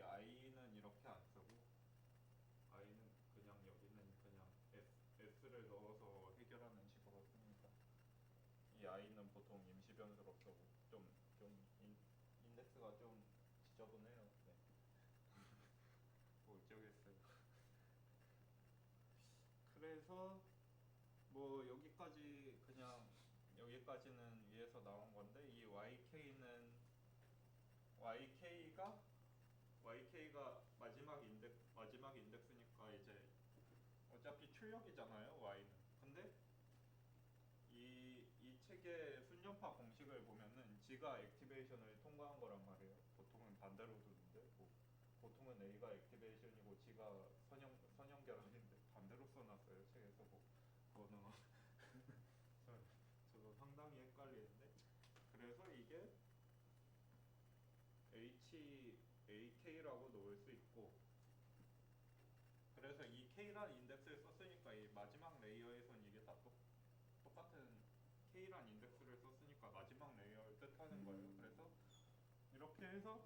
i는 이렇게 안 쓰고 i는 그냥 여기는 그냥 s를 넣어서 해결하는 식으로 씁니다. 이 i는 보통 임시 변수로 쓰고 좀 인덱스가 좀 지저분해요. 네. 뭐 어쩌겠어요. 그래서 뭐 여기까지 그냥 여기까지는 위에서 나온 건데 이 YK가 마지막 인덱스니까 이제 어차피 출력이잖아요. Y는. 근데 이 책의 순전파 공식을 보면은 G가 액티베이션을 통과한 거란 말이에요. 보통은 반대로 두는데 뭐 보통은 A가 액티베이션이고 G가 선형결합인데 반대로 써놨어요. 책에서 뭐 그거는 저도 상당히 헷갈리는데 그래서 이게 HAK라고 놓을 수 있고 그래서 이 K란 인덱스를 썼으니까 이 마지막 레이어에선 이게 다 똑같은 K란 인덱스를 썼으니까 마지막 레이어를 뜻하는 거예요. 그래서 이렇게 해서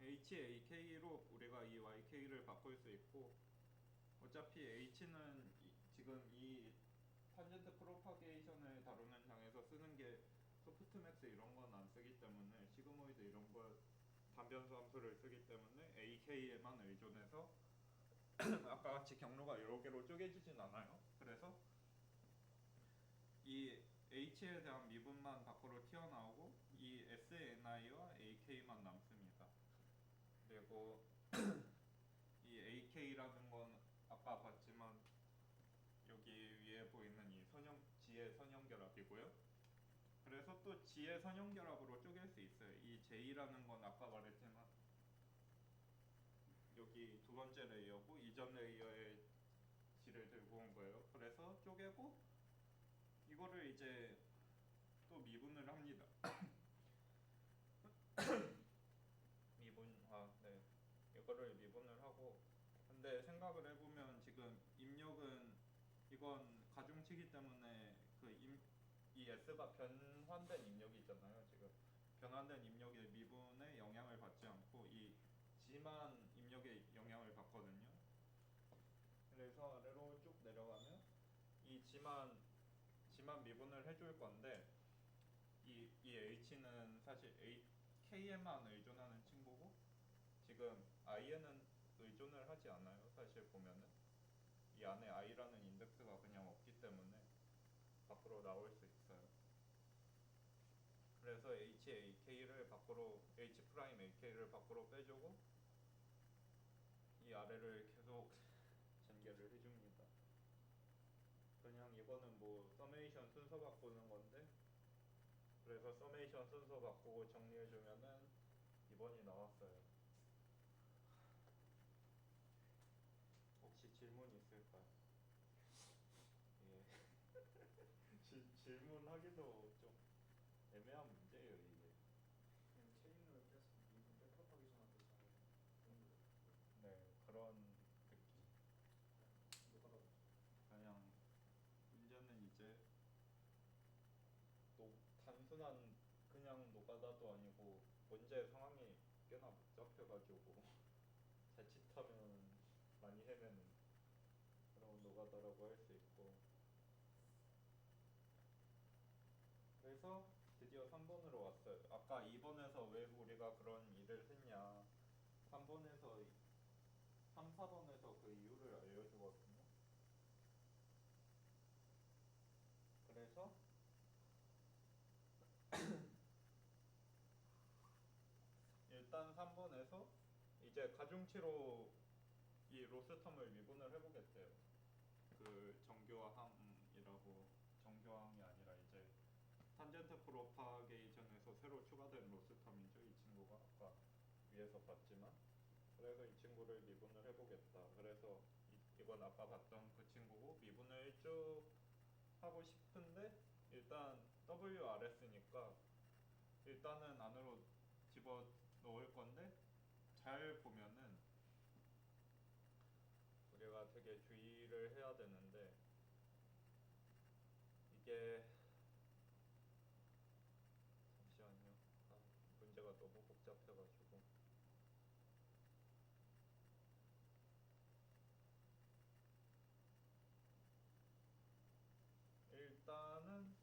HAK로 우리가 이 YK를 바꿀 수 있고 어차피 H는 지금 이 탄젠트 프로파게이션을 다루는 장에서 쓰는 게 소프트맥스 이런 건 안 쓰기 때문에 시그모이드 이런 거 단변수 함수를 쓰기 때문에 AK에만 의존해서 아까 같이 경로가 여러 개로 쪼개지진 않아요. 그래서 이 H에 대한 미분만 밖으로 튀어나오고 이 SNI와 AK만 남습니다. 그리고 이 AK라는 건 아까 봤지만 여기 위에 보이는 이 G의 선형결합이고요. 그래서 또 G의 선형결합으로 쪼갤 수 있어요. 이 J라는 건 아까 말했지만 여기 두 번째 레이어고 이전 레이어의 G를 들고 온 거예요. 그래서 쪼개고 이거를 이제 또 미분을 합니다. 네. 이거를 미분을 하고 근데 생각을 해보면 지금 입력은 이건 가중치기 때문에 이 S가 변환된 입력이 있잖아요. 지금 변환된 입력의 미분에 영향을 받지 않고 이 G만 입력에 영향을 받거든요. 그래서 아래로 쭉 내려가면 이 G만 미분을 해줄 건데 이 H는 사실 K에만 의존하는 친구고 지금 I에는 의존을 하지 않아요. 사실 보면은 이 안에 I라는 인덱스가 그냥 없기 때문에 밖으로 나올 수 있어요. 그래서 HAK를 밖으로 H 프라임 AK를 밖으로 빼주고 이 아래를 계속 전개를 해줍니다. 그냥 이거는 뭐 서메이션 순서 바꾸는 건데, 그래서 서메이션 순서 바꾸고 정리해주면은 2번이 나왔어요. 혹시 질문 있을까요? 예. 질문하기도 좀 애매한 문제예요 이게. 그냥 체인을 계속 미분 백업하기 전에 잘 되는 거예요. 네, 그런 느낌. 노가다 그냥 문제는 이제 단순한 그냥 노가다도 아니고 문제 상황이 꽤나 복잡해가지고 자칫하면 많이 헤매는 그런 노가다라고 할 수 있고. 그래서 드디어 3번으로 왔어요. 아까 2번에서 왜 우리가 그런 일을 했냐, 3번에서 3, 4번에서 그 이유를 알려주거든요. 그래서 일단 3번에서 이제 가중치로 이 로스텀을 미분을 해보겠대요. 그 정교함이라고, 정교함이 아니라 이제 탄젠트 프로파게이션에서 새로 추가된 로스텀이죠. 이 친구가 아까 위에서 봤지만, 그래서 이 친구를 미분을 해보겠다. 그래서 이건 아까 봤던 그 친구고, 미분을 쭉 하고 싶은데 일단 WRS니까 일단은 안으로 집어 넣을 건데, 잘 보면은 우리가 되게 주의를 해야 되는데, 이게 잠시만요. 문제가 너무 복잡해가지고. 일단은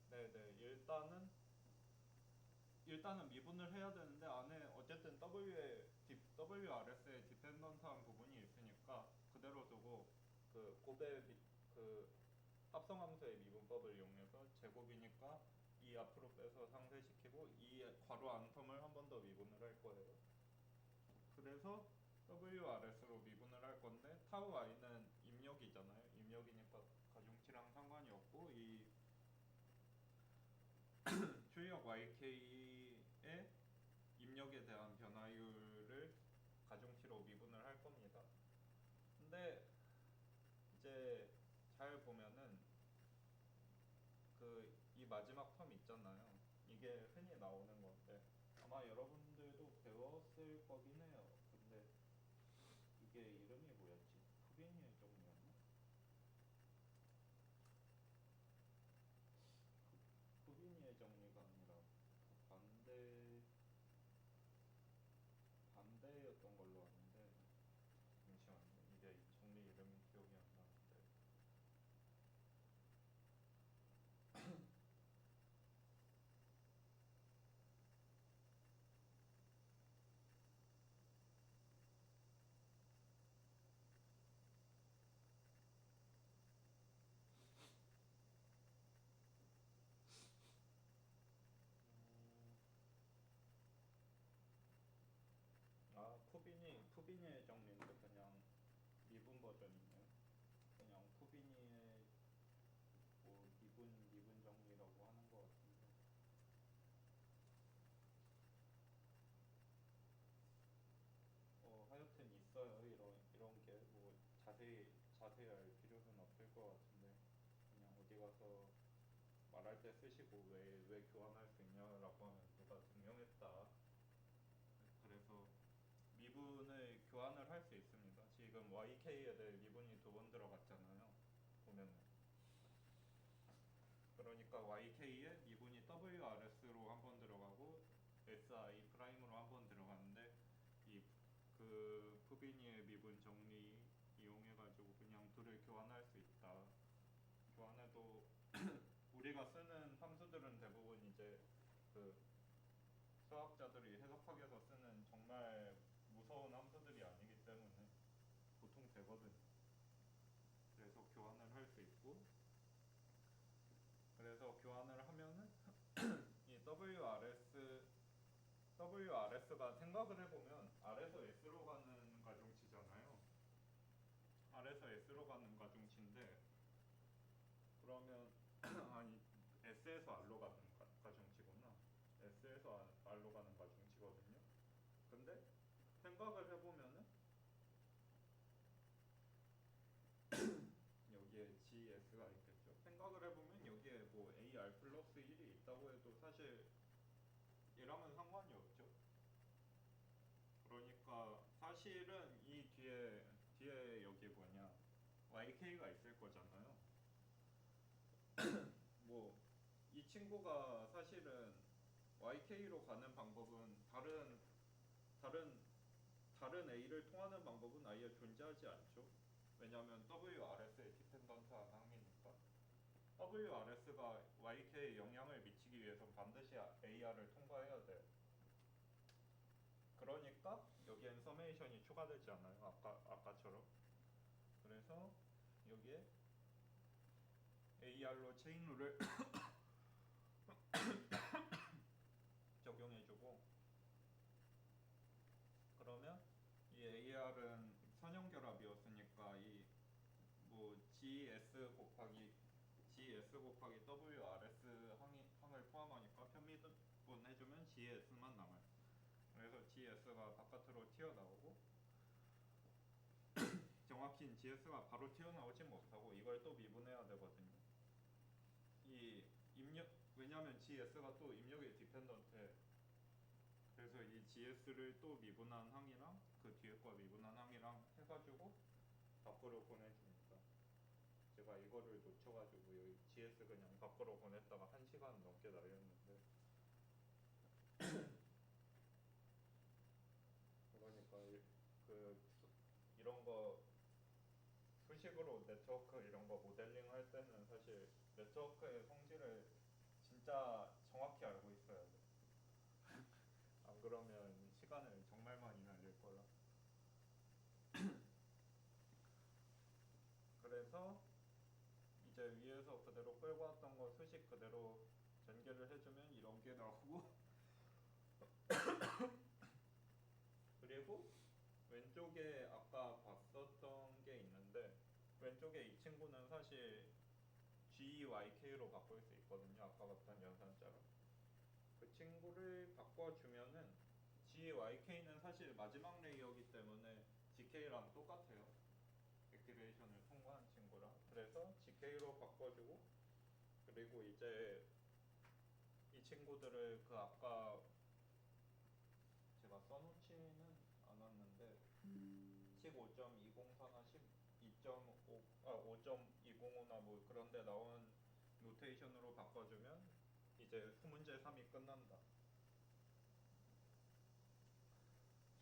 네네, 일단은 미분을 해야 되는데 안에 어쨌든 WRS에 디펜던트한 부분이 있으니까 그대로 두고 그 그 합성함수의 미분법을 이용해서 제곱이니까 이 앞으로 빼서 상쇄시키고 이 괄호 안텀을 한 번 더 미분을 할 거예요. 그래서 WRS로 미분을 할 건데 타우 i는 입력이잖아요. 입력이니까 가중치랑 상관이 없고, 이 출력 YK의 입력에 대한 변화율을 가중치로 미분을 할 겁니다. 근데 이제 잘 보면은 이 마지막 텀 있잖아요. 이게 흔히 나오는 건데 아마 여러분들도 배웠을 거긴 해요. 근데 이게 이름이 뭐였지? 푸비니의 정리였나? 푸비니의 정리가 아니라 반대였던 걸로 아는데, 잠시만요. 이게 정리 이름이 기억이 안 나는데. 푸비니의 정리인데 그냥 미분 버전이네요. 그냥 푸비니의 뭐 미분 정리라고 하는 것 같은데. 하여튼 있어요. 이런 게 뭐 자세히 알 필요는 없을 것 같은데, 그냥 어디 가서 말할 때 쓰시고 왜 교환할 수 있냐라고 하면 누가 증명했다. 그래서 미분을 교환을 할 수 있습니다. 지금 YK에 대해 미분이 2번 들어갔잖아요. 보면은. 그러니까 YK에 미분이 WRS로 한 번 들어가고 SI 프라임으로 한 번 들어가는데, 그 푸비니의 미분 정리 이용해가지고 그냥 둘을 교환할 수 있다. 교환해도 우리가 쓰는 함수들은 대부분 이제 그 수학자들이 해석하기에서 쓰는 정말 무서운 함수들이 아니기 때문에 보통 되거든. 그래서 교환을 할 수 있고, 그래서 교환을 하면은 이 WRS가 생각을 해보면 R에서 S로 가는 가중치잖아요. R에서 S로 가는 가중치인데, 그러면 아니 S에서 R로 가는 가중치구나. S에서 R로 가는 가중치거든요. 근데 생각을 해보면은 여기에 GS가 있겠죠. 생각을 해보면 여기에 뭐 AR 플러스 1이 있다고 해도 사실 얘랑은 상관이 없죠. 그러니까 사실은 이 뒤에 여기 뭐냐 YK가 있을 거잖아요. 뭐 이 친구가 사실은 YK로 가는 방법은 다른 다른 A를 통하는 방법은 아예 존재하지 않죠. 왜냐하면 WRS에 디펜던트한 항이니까. WRS가 YK에 영향을 미치기 위해선 반드시 AR을 통과해야 돼. 그러니까 여기엔 서메이션이 추가되지 않아요. 아까처럼. 그래서 여기에 AR로 체인 룰을 적용해주고, 그러면 이 AR은 선형결합이었으니까 이 뭐 GS 곱하기 WRS 항을 포함하니까 편미분 해주면 GS만 남아요. 그래서 GS가 바깥으로 튀어나오고, 정확히는 GS가 바로 튀어나오진 못하고 이걸 또 미분해야 되거든요. 이 입력, 왜냐하면 GS가 또 입력의 디펜던트에, 그래서 이 GS를 또 미분한 항이랑 그 뒤에 거 미분한 항이랑 해가지고 밖으로 보내줍니다. 제가 이거를 놓쳐가지고 여기 GS 그냥 밖으로 보냈다가 1시간 넘게 날렸는데, 그러니까 이런 거 수식으로 네트워크 이런 거 모델링 할 때는 사실 네트워크의 성질을 진짜 정확히 알고 있어야 돼. 안 그러면 시간을 정말 많이 날릴 거라. 그래서 이제 위에서 그대로 끌고 왔던 거 수식 그대로 전개를 해주면 이런 게 나오고, 그리고 왼쪽에 아까 봤었던 게 있는데, 왼쪽에 이 친구는 사실 GYK로 바꿀 수 있거든요. 아까 봤던 연산자로. 그 친구를 바꿔주면은 GYK는 사실 마지막 레이어이기 때문에 GK랑 똑같아요. 액티베이션을 통과한 친구랑. 그래서 GK로 바꿔주고, 그리고 이제 이 친구들을 그 아까 제가 써놓지는 않았는데 15.204나 12.5, 5.205나 뭐 그런데 나온 노테이션으로 바꿔주면 이제 수문제 3이 끝난다.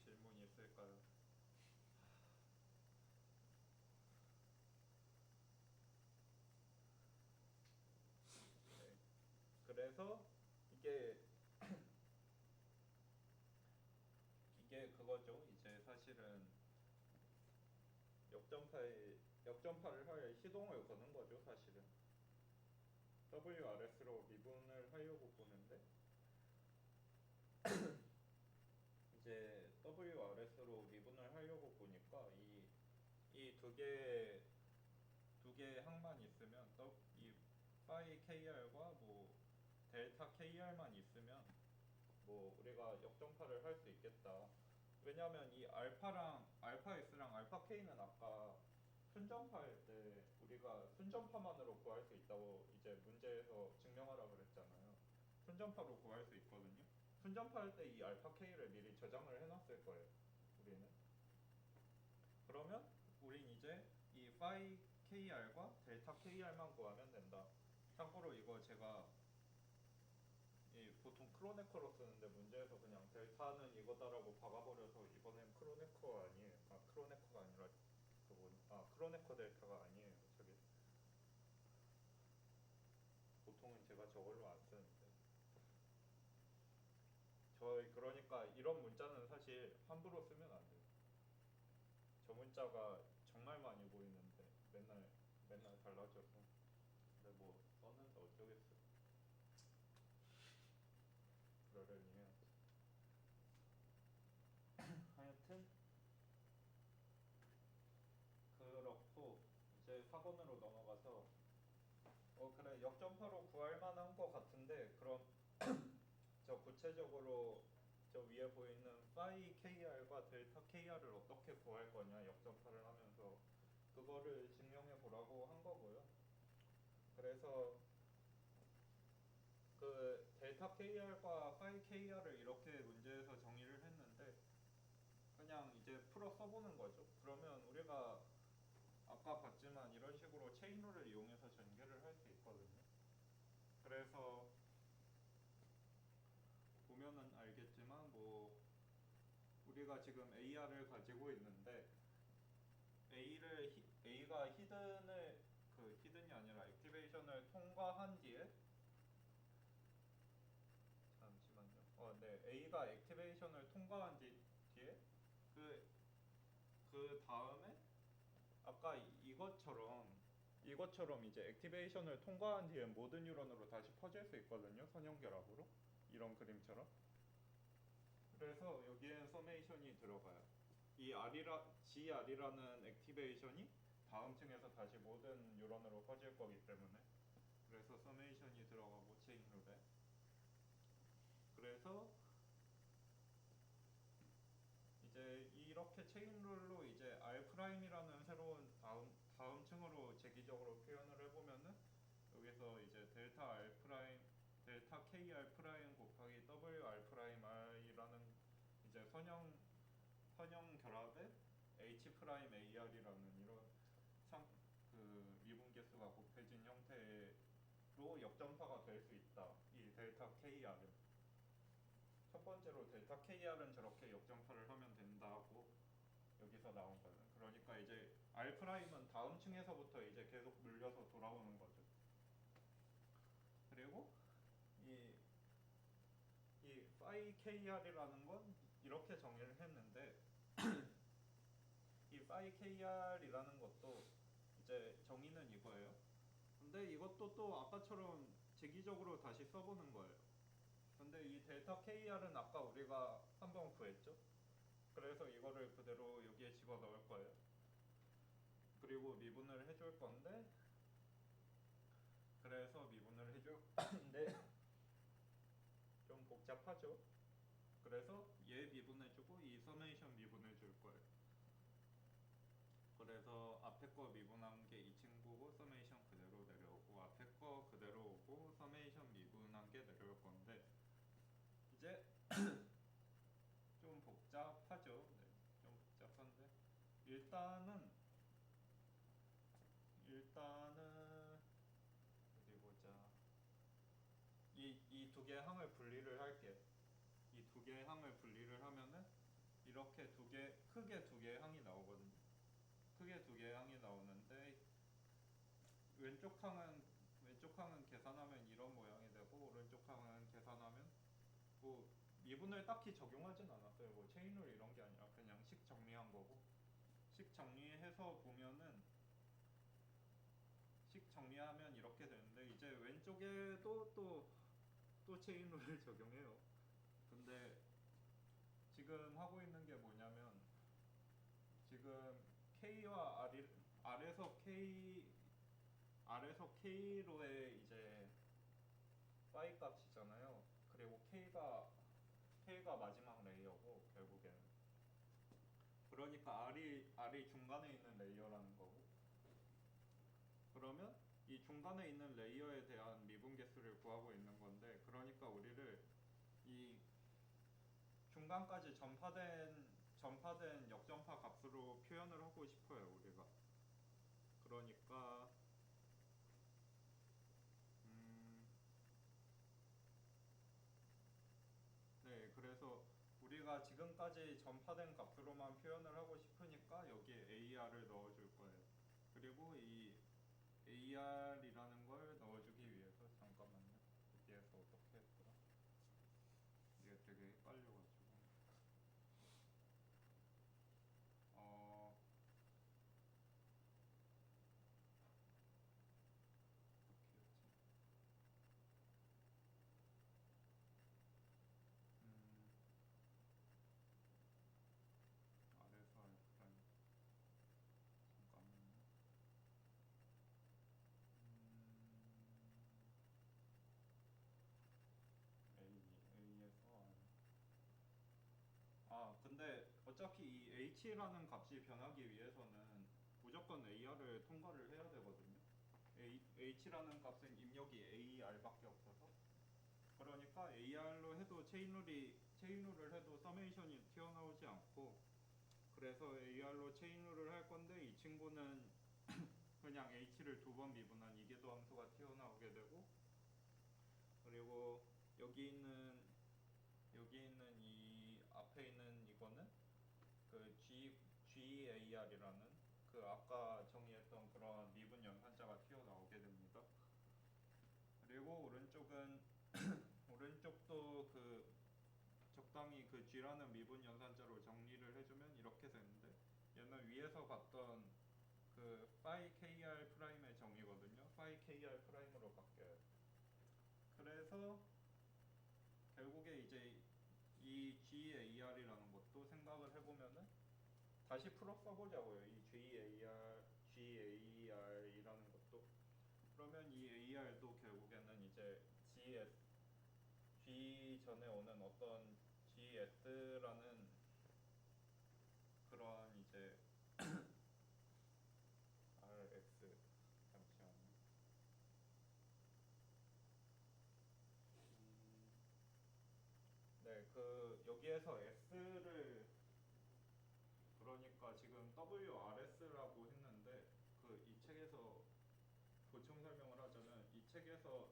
질문 있을까요? 네. 그래서 이게 그거죠. 이제 사실은 역전파를 할 시동을 거는 거죠. 사실은 WRS로 미분을 하려고 보는데, 이제 WRS로 미분을 하려고 보니까 이 두 개 항만 있으면 이 파이 KR과 뭐 델타 KR만 있으면 뭐 우리가 역전파를 할 수 있겠다. 왜냐하면 이 알파 S랑 알파 K는 아까 순전파일 때 우리가 순전파만으로 구할 수 있다고 이제 문제에서 증명하라 그랬잖아요. 순전파로 구할 수 있거든요. 순전파일 때 이 알파 K를 미리 저장을 해놨을 거예요. 우리는. 그러면 우린 이제 이 파이 KR과 델타 KR만 구하면 된다. 참고로 이거 제가 보통 크로네커로 쓰는데 문제에서 그냥 델타는 이거다라고 박아버려서 이번엔 크로네커 아니에요. 크로네커가 아니라 크로네커 델타가 아니에요. 저게 보통은 제가 저걸로 안 쓰는데, 그러니까 이런 문자는 사실 함부로 쓰면 안 돼요. 저 문자가 정말 많이 보이는데 맨날 맨날 달라져서. 근데 뭐 썼는데 어쩌겠어. 그러려니 해야지. 하여튼 그렇고 이제 4번으로 넘어가서 그래 역전파로 구할 만한 거 같은데 그럼 저 구체적으로 저 위에 보이는 파이 KR과 델타 KR을 어떻게 구할 거냐 역전파를 하면서 그거를 증명해 보라고 한 거고요. 그래서 그 델타 KR과 파이 KR을 이렇게 문제에서 정의를 했는데 그냥 이제 풀어 써보는 거죠. 그러면 우리가 아까 봤지만 이런 식으로 체인룰을 이용해서 전개를 할 수 있거든요. 그래서 보면은 알겠지만 뭐 우리가 지금 AR을 가지고 있는데 A가 히든을 그 히든이 아니라 액티베이션을 통과한 뒤에 잠시만요. 네 A가 액티베이션을 통과한 뒤에 그 다음에 아까 이것처럼 이제 액티베이션을 통과한 뒤에 모든 뉴런으로 다시 퍼질 수 있거든요. 선형결합으로 이런 그림처럼. 그래서 여기엔 서메이션이 들어가요. 이 GR이라는 액티베이션이 다음 층에서 다시 모든 뉴런으로 퍼질 거기 때문에 그래서 서메이션이 들어가고 체인룰에 그래서 이제 이렇게 체인룰로 이제 R'이라는 새로운 다음 층으로 재기적으로 표현을 해보면은 여기서 이제 델타 KR 프라임 곱하기 WR'R이라는 이제 선형 결합의 H 프라임 AR이라는 이런 그 미분계수가 곱해진 형태로 역전파가 될 수 있다. 이 델타 KR은 첫 번째로 델타 KR은 저렇게 역전파를 하면 된다고 여기서 나온 거예요. 그러니까 이제 R'은 다음 층에서부터 이제 계속 물려서 돌아오는 거죠. 그리고 이 phi KR이라는 건 이렇게 정의를 했는데 이 phi KR이라는 것도 이제 정의는 이거예요. 근데 이것도 또 아까처럼 재기적으로 다시 써보는 거예요. 근데 이 델타 KR은 아까 우리가 한번 구했죠. 그래서 이거를 그대로 여기에 집어넣을 거예요. 그리고 미분을 해줄 건데 그래서 미분을 해줄 건데 좀 복잡하죠. 그래서 얘 미분해주고 이 서메이션 미분해줄 거예요. 그래서 앞에 거 미분한 게 이 친구고 서메이션 그대로 내려오고 앞에 거 그대로 오고 서메이션 미분한 게 내려올 건데 이제 좀 복잡하죠. 네, 좀 복잡한데 일단은 어디 보자. 이 두 개의 항을 분리를 할게. 이 두 개의 항을 분리를 하면은 이렇게 크게 두 개의 항이 나오거든요. 크게 두 개의 항이 나오는데 왼쪽 항은 계산하면 이런 모양이 되고 오른쪽 항은 계산하면 뭐 미분을 딱히 적용하진 않았어요. 뭐 체인룰 이런 게 아니라 그냥 식 정리한 거고 식 정리해서 보면은 식 정리하면 이렇게 되는데 이제 왼쪽에도 또 체인룰을 적용해요. 근데 지금 하고 있는 게 뭐냐면 지금 K와 R에서 K로의 이제 파이 값이잖아요. 그리고 K가 마지막 레이어고 결국에는 그러니까 R이 중간에 있는 레이어라는 거고 그러면 이 중간에 있는 레이어에 대한 미분 계수를 구하고 있는 건데 그러니까 우리를 이 중간까지 전파된 역전파 값으로 표현을 하고 싶어요. 우리가 그러니까 네, 그래서 우리가 지금까지 전파된 값으로만 표현을 하고 싶으니까 여기에 AR을 넣어줄 거예요. 그리고 이 AR이라는 걸 넣어주기 위해서 잠깐만요. 여기에서 어떻게 했더라? 이게 되게 헷갈려가지고 어 h라는 값이 변하기 위해서는 무조건 ar을 통과를 해야 되거든요. h라는 값은 입력이 ar밖에 없어서, 그러니까 ar로 해도 체인룰을 해도 서메이션이 튀어나오지 않고, 그래서 ar로 체인룰을 할 건데 이 친구는 그냥 h를 두 번 미분한 이계도 함수가 튀어나오게 되고, 그리고 여기 있는 이 앞에 있는 이거는 그 GAR이라는 그 아까 정의했던 그런 미분 연산자가 튀어나오게 됩니다. 그리고 오른쪽은 오른쪽도 그 적당히 그 G라는 미분 연산자로 정리를 해주면 이렇게 되는데, 얘는 위에서 봤던 그 phi kr 프라임의 정의거든요. phi kr 프라임으로 바뀌어요. 그래서 결국에 이제 이 GAR이라는 것도 생각을 해보면은 다시 풀어 써보자고요. 이 GAR이라는 것도. 그러면 이 AR도 결국에는 이제 G 전에 오는 어떤 GS라는 그런 이제 RX, 잠시만요. 네, 그 여기에서 S를, 그러니까 지금 WRS라고 했는데 그 이 책에서 보충 설명을 하자면, 이 책에서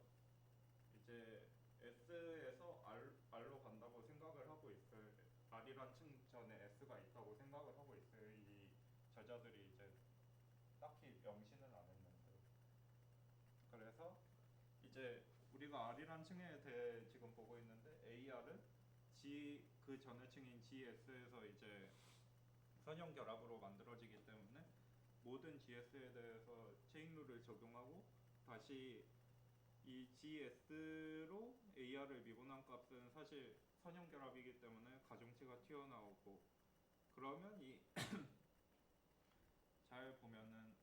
이제 S에서 R로 간다고 생각을 하고 있어요. R이란 층 전에 S가 있다고 생각을 하고 있어요. 이 저자들이 이제 딱히 명시는 안 했는데. 그래서 이제 우리가 R이란 층에 대해 지금 보고 있는데, AR은 G 그 전의 층인 GS에서 이제 선형 결합으로 만들어지기 때문에 모든 GS에 대해서 체인룰을 적용하고 다시 이 GS로 AR을 미분한 값은 사실 선형 결합이기 때문에 가중치가 튀어나오고, 그러면 이 잘 보면은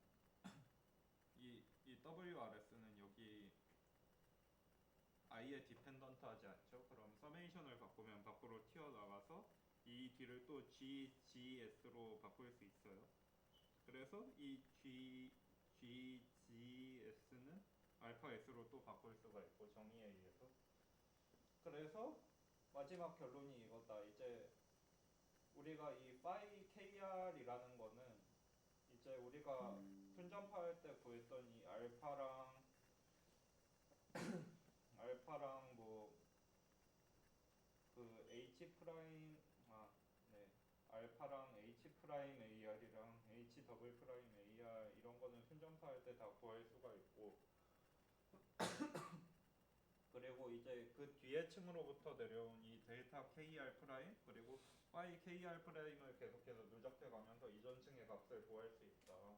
이 WRS는 여기 i에 디펜던트 하지 않죠. 그럼 서메이션을 바꾸면 밖으로 튀어나가서 이 D를 또 GS로 바꿀 수 있어요. 그래서 이 GS는 알파 S로 또 바꿀 수가 있고, 정의에 의해서. 그래서 마지막 결론이 이거다. 이제 우리가 이 phi kr이라는 거는 이제 우리가 순전파할 때 구했던 이 알파랑 뭐 그 H 프라임, 네, 알파랑 H 프라임 AR이랑 H 더블 프라임 AR 이런 거는 순전파할 때 다 구할 수가 있고, 그리고 이제 그 뒤에 층으로부터 내려온 이 델타 KR 프라임 그리고 파이 KR 프라임을 계속해서 누적해 가면서 이전 층의 값을 구할 수 있다.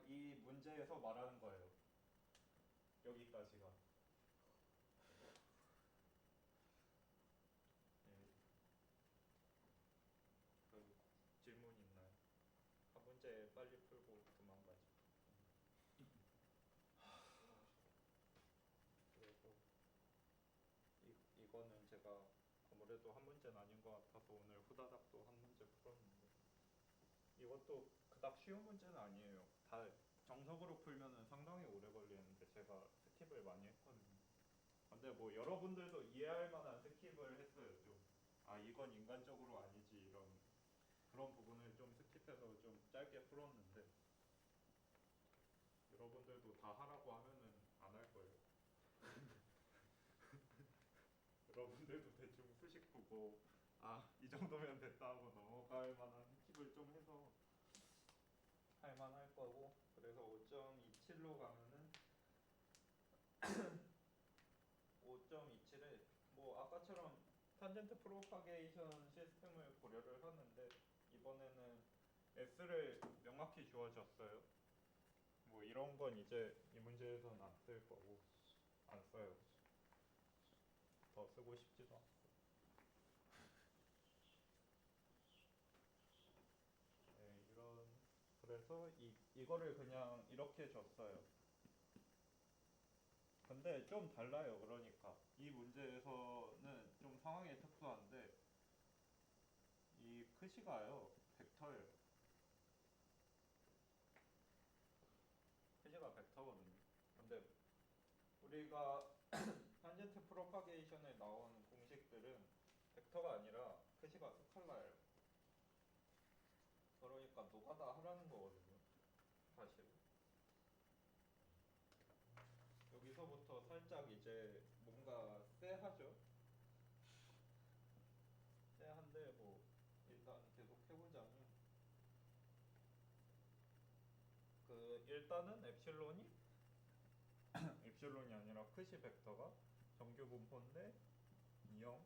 이 문제에서 말하는 거예요. 여기까지가. 네. 그 질문 있나요? 한 문제 빨리 풀고 도망가죠. 그래서 이거는 제가 아무래도 한 문제는 아닌 것 같아서 오늘 후다닥 또 한 문제 풀었는데, 이것도 그닥 쉬운 문제는 아니에요. 다 정석으로 풀면은 상당히 오래 걸리는데 제가 스킵을 많이 했거든요. 근데 뭐 여러분들도 이해할 만한 스킵을 했어요. 좀 이건 인간적으로 아니지 이런 그런 부분을 좀 스킵해서 좀 짧게 풀었는데, 여러분들도 다 하라고 하면은 안 할 거예요. 여러분들도 대충 수식 보고 이 정도면 됐다 하고 넘어갈 만한 스킵을 좀 해서 할 만할 거고, 그래서 5.27로 가면은 5.27에 뭐 아까처럼 탄젠트 프로파게이션 시스템을 고려를 하는데, 이번에는 S를 명확히 주어졌어요. 뭐 이런 건 이제 이 문제에서는 안 쓸 거고, 안 써요. 더 쓰고 싶지도 않고. 네, 그래서 이거를 그냥 이렇게 줬어요. 근데 좀 달라요. 그러니까 이 문제에서는 좀 상황이 특수한데, 이 크시가요 벡터예요. 크시가 벡터거든요. 근데 우리가 탄젠트 프로파게이션에 나온 공식들은 벡터가 아니라 크시가 스칼라예요. 그러니까 노가다 하라는 거거든요. 사실 여기서부터 살짝 이제 뭔가 쎄하죠. 쎄한데 뭐 일단 계속 해보자면 그 일단은 엡실론이 엡실론이 아니라 크시 벡터가 정규 분포인데 2형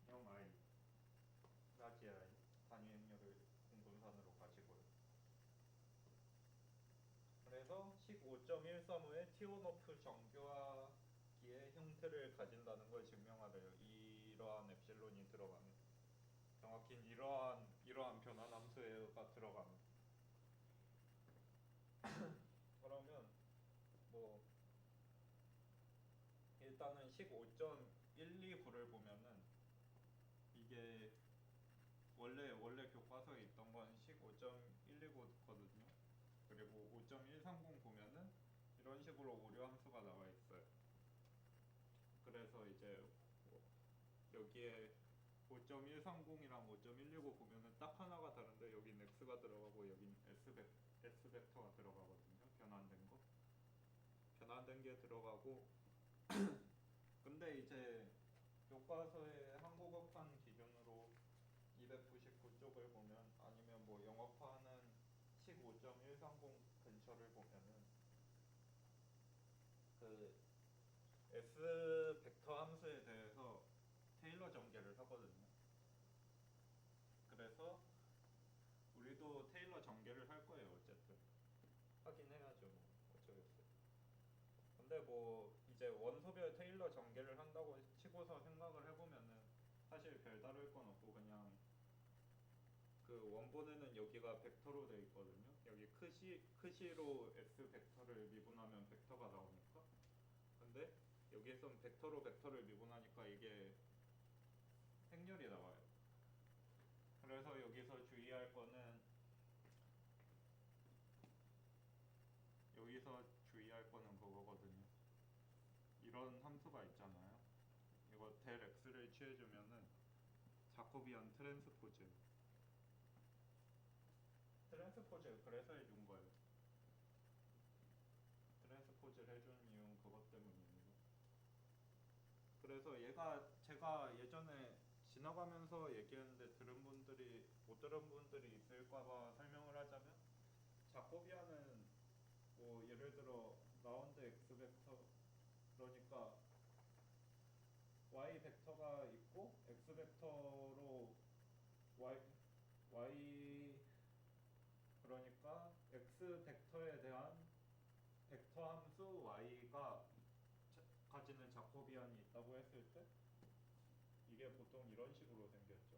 0 i 라지 i 단위 행렬을 공분산으로 가지고요. 그래서 식 5.13의 티오노프 정교하기의 형태를 가진다는 걸 증명하래요. 이러한 엡실론이 들어가면, 정확히 이러한 변환함수가 들어가면. 그러면 뭐 일단은 식 5.129를 보면은 이게 원래 교과서에 있던 건 식 5.129거든요. 그리고 5.130 보면은 이런 식으로 오류 함수가 나와 있어요. 그래서 이제 뭐 여기에 5.130이랑 5.119 보면은 딱 하나가 다른데 여긴 x가 들어가고 여긴 s 벡터가 들어가거든요. 변환된 게 들어가고 근데 이제 교과서의 한국어판 기준으로 299쪽을 보면 아니면 뭐 영어판은 식 5.130 근처를 보면은 그 S 벡터 함수에 대해서 테일러 전개를 하거든요. 그래서 우리도 테일러 전개를 할 거예요. 어쨌든 하긴 해야죠. 뭐 어쩌겠어요. 근데 뭐 이제 원소별 테일러 전개를 한다고 치고서 생각을 해보면은 사실 별다를 건 없고 그냥 그 원본에는 여기가 벡터로 돼 있거든요. 여기 크시로 S 벡터를 미분하면 벡터가 나오니까. 근데 여기에선 벡터로 벡터를 미분하니까 이게 행렬이 나와요. 그래서 여기서 주의할 거는 그거거든요. 이런 함수가 있잖아요. 이거 델 x를 취해주면은 자코비안 트랜스포즈 그래서 해준 거예요. 트랜스포즈를 해준 이유는 그것 때문입니다. 그래서 얘가 제가 예전에 지나가면서 얘기했는데 못 들은 분들이 있을까봐 설명을 하자면 자코비안은 뭐 예를 들어 라운드 x 벡터 그러니까 y 벡터가 있고 x 벡터로 y 그러니까 x 벡터에 대한 벡터 함수 y가 가지는 자코비안이 있다고 했을 때 이게 보통 이런 식으로 생겼죠.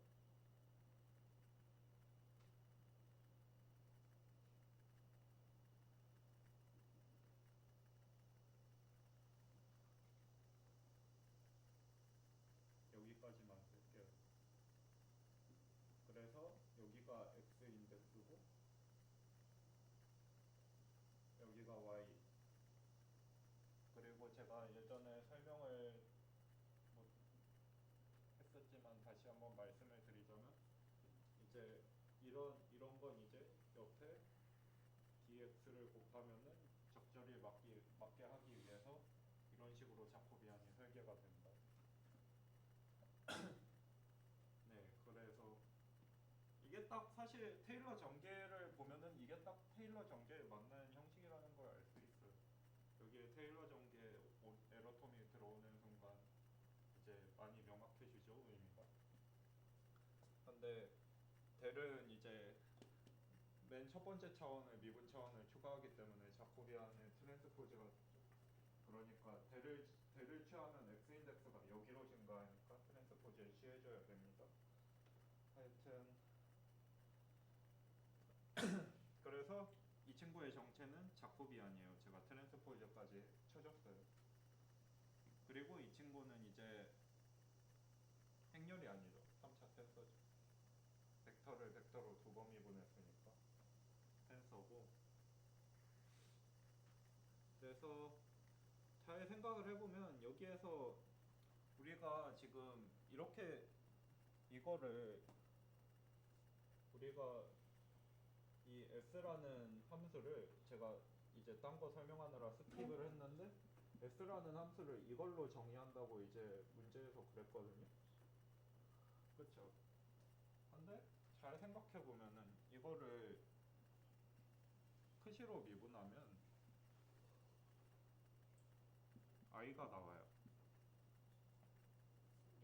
여기까지만 쓸게요. 그래서 여기가 x 인덱스고 여기가 y. 그리고 제가 예전에 설명을 뭐 했었지만 다시 한번 말씀을 드리자면 이제 이런 건 이제 옆에 dx를 곱하면은 적절히 맞게 하기 위해서 이런 식으로 자코비안이 설계가 된다. 네, 그래서 이게 딱 사실 테일러 전개를 보면은 이게 딱 테일러 전개에 맞는 형식이라는 걸 알 수 있어요. 여기에 테일러 전개 에러텀이 들어오는 순간 이제 많이 명확해지죠, 의미가. 근데 델은 이제 맨 첫 번째 차원을 미분 차원을 추가하기 때문에 자코비안의 트랜스포즈가 그러니까 델을 취하면 x 인덱스가 여기로 증가하니까 트랜스포즈에 취해줘야 됩니다. 하여튼 그래서 이 친구의 정체는 자코비안이에요. 제가 트랜스포즈까지 쳐줬어요. 그리고 이 친구는 이제 행렬이 아니죠. 3차 텐서죠. 벡터로 두 번 미분했으니까 텐서고. 그래서 잘 생각을 해보면 여기에서 우리가 지금 이렇게 이거를 우리가 이 s라는 함수를 제가 이제 딴 거 설명하느라 스킵을 했는데 s라는 함수를 이걸로 정의한다고 이제 문제에서 그랬거든요. 그렇죠? 근데 잘 생각해 보면은 이거를 크시로 미분하면 i가 나와요.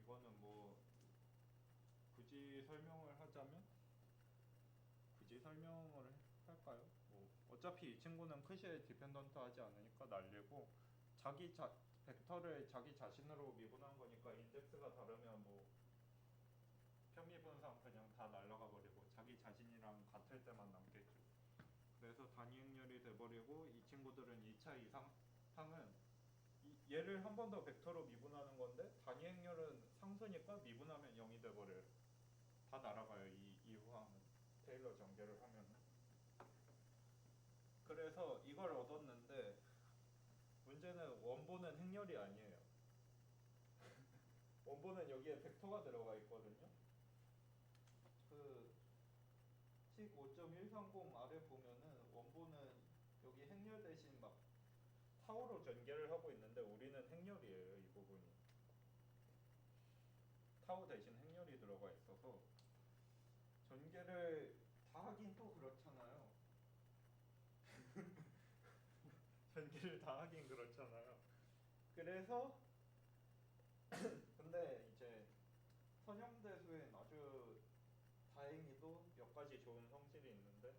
이거는 뭐 굳이 설명을 할까요? 뭐 어차피 이 친구는 크시에 디펜던트 하지 않으니까 날리고 벡터를 자기 자신으로 미분한 거니까 인덱스가 다르면 뭐 편미분상 그냥 다 날라가 버리고 자기 자신이랑 같을 때만 남겠죠. 그래서 단위 행렬이 돼버리고 이 친구들은 2차 이상항은 얘를 한 번 더 벡터로 미분하는 건데 단위 행렬은 상수니까 미분하면 0이 돼버려요. 다 날아가요. 이 후항은 테일러 전개를 하면은. 그래서 이걸 얻었는데 문제는 원본은 행렬이 아니에요. 원본은 여기에 벡터가 들어가 있거든요. 그 식 5.130 아래 보면은 원본은 여기 행렬 대신 막 타우로 전개를 하고 있는데 우리는 행렬이에요. 이 부분이 타우 대신 행렬이 들어가 있어서 전개를 다 하긴 또 그렇잖아요. 전개를 다 하긴 그렇잖아요. 그래서 근데 이제 선형대수엔 아주 다행히도 몇 가지 좋은 성질이 있는데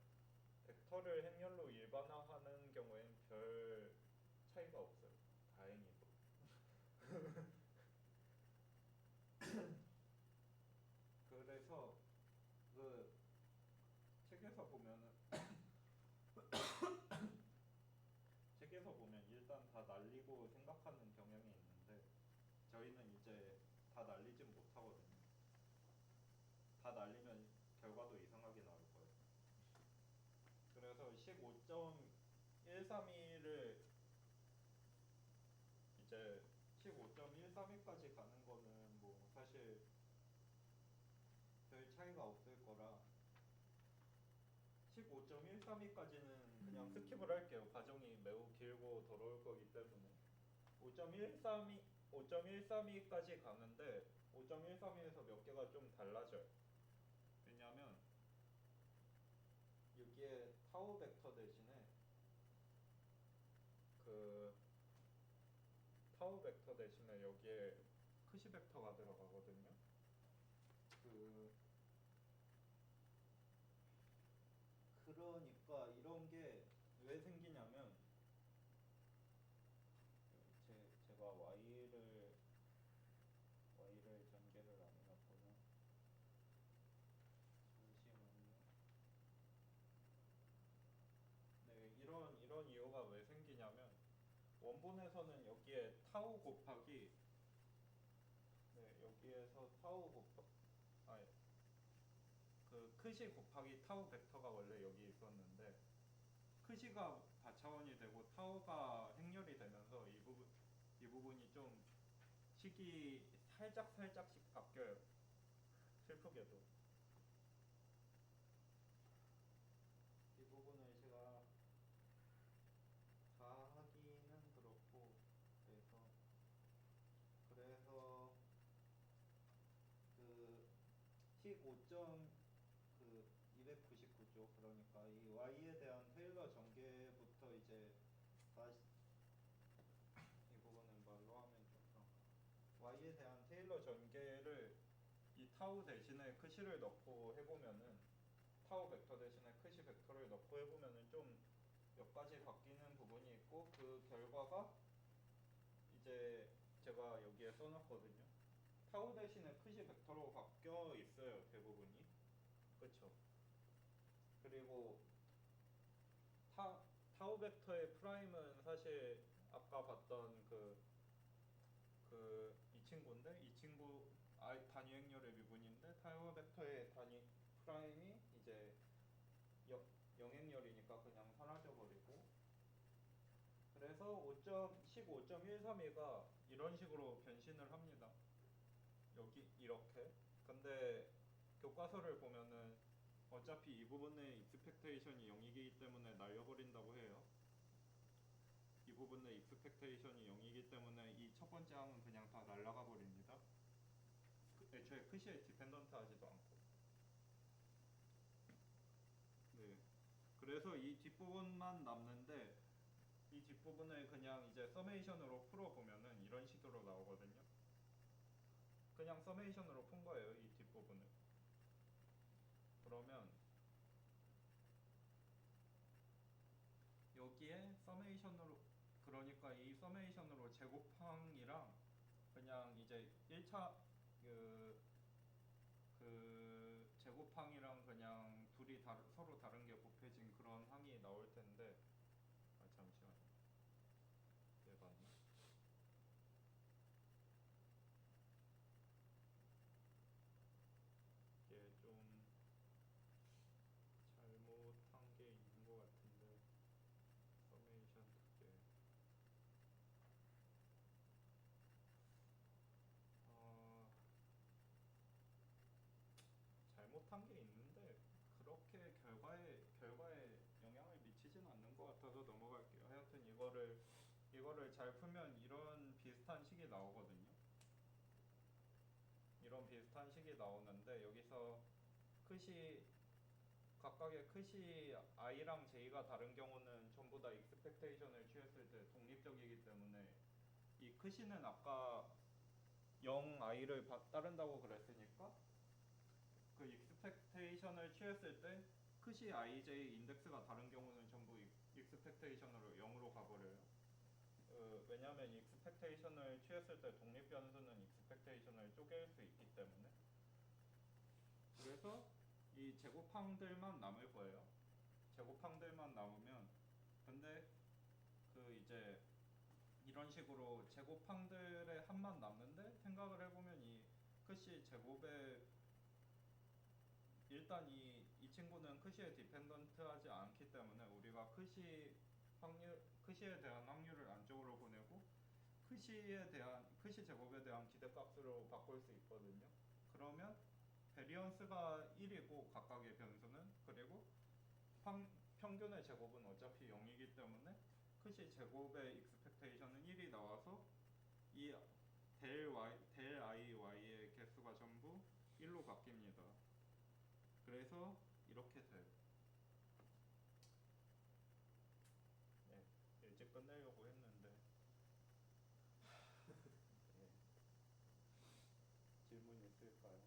벡터를 행렬로 일반화하는 경우엔 별 차이가 없어요. 다행히도. 그래서 그 책에서 보면은 일단 다 날리고 생각하는 경향이 있는데 저희는 이제 다 날리진 못하거든요. 다 날리면 결과도 이상하게 나올 거예요. 그래서 식 5.132를 이제 식 5.132까지 가는 거는 뭐 사실 별 차이가 없을 거라 식 5.132까지는 그냥 스킵을 할게요. 과정이 매우 길고 더러울 거기 때문에 5.132까지 가는데 5.132에서 몇 개가 좀 달라져요. 왜냐하면 여기에 타우 벡터 대신에 여기에 크시 벡터가 들어가거든요. 그러니까 이런 게 왜 생기냐면 제가 y를 전개를 안 해놨구나. 잠시만요. 네, 이런 이유가 왜 생기냐면 원본에서는 여기에 타우 곱하기 여기에서 아니 그 크시 곱하기 타우 벡터가 원래 여기 있었는데 크시가 다차원이 되고 타우가 행렬이 되면서 이 부분이 좀 식이 살짝씩 바뀌어요. 슬프게도 이 부분을 제가 다 하기는 그렇고 그래서 그식 299쪽 그러니까 이 y에 대한 테일러 전개부터 이제 다시 이 부분은 말로 하면 좀 y에 대한 테일러 전개를 이 타우 대신에 크시를 넣고 해보면은 타우 벡터 대신에 크시 벡터를 넣고 해보면은 좀 몇 가지 바뀌는 부분이 있고 그 결과가 이제 제가 여기에 써놨거든요. 타우 대신에 크시 벡터로 바뀌어 있어요. 대부분이. 그쵸? 그리고 타우 벡터의 프라임은 사실 아까 봤던 이 친구인데 이 친구 단위 행렬의 미분인데 타우 벡터의 단위 프라임이 이제 영향열이니까 그냥 사라져 버리고, 그래서 15.132가 이런 식으로 변신을 합니다. 여기 이렇게. 근데 교과서를 보면은 어차피 이 부분의 익스펙테이션이 0이기 때문에 날려버린다고 해요. 이 부분의 익스펙테이션이 0이기 때문에 이 첫 번째 항은 그냥 다 날아가 버립니다. 애초에 크시에 디펜던트 하지도 않고. 네. 그래서 이 뒷부분만 남는데, 이 뒷부분을 그냥 이제 서메이션으로 풀어보면은 이런 식으로 나오거든요. 그냥 서메이션으로 푼 거예요, 이 뒷부분을. 그러면 여기에 서메이션으로, 그러니까 이 서메이션으로 제곱항이랑 그냥 이제 1차 그 제곱항이랑 그냥 둘이 서로 다른 게 곱해진 그런 항이 나올 텐데, 아 잠시만요. 얘 맞나? 이게 좀 잘못한 게 있는 것 같은데, 서메이션 두 개. 잘못한 게 있는데 그렇게 결과에 영향을 미치진 않는 것 같아서 넘어갈게요. 하여튼 이거를 잘 풀면 이런 비슷한 식이 나오거든요. 이런 비슷한 식이 나오는데, 여기서 크시 각각의 크시 i랑 j가 다른 경우는 전부 다 익스펙테이션을 취했을 때 독립적이기 때문에, 이 크시는 아까 0i를 따른다고 그랬으니까 그 익스펙테이션을 취했을 때 크시 ij 인덱스가 다른 경우는 전부 익스펙테이션으로 0으로 가버려요. 왜냐하면 익스펙테이션을 취했을 때 독립 변수는 익스펙테이션을 쪼갤 수 있기 때문에. 그래서 이 제곱항들만 남을 거예요. 제곱항들만 남으면, 근데 그 이제 이런 식으로 제곱항들의 합만 남는데, 생각을 해보면 이 크시 제곱의, 일단 이 친구는 크시에 디펜던트하지 않기 때문에 우리가 크시에 대한 확률을 안쪽으로 보내고 크시 제곱에 대한 기대값으로 바꿀 수 있거든요. 그러면 베리언스가 1이고 각각의 변수는, 그리고 평균의 제곱은 어차피 0이기 때문에 크시 제곱의 익스펙테이션은 1이 나와서 이 델 i y의 개수가 전부 1로 바뀝니다. 그래서 이렇게 돼요. 네, 일찍 끝내려고 했는데 네. 질문 있을까요?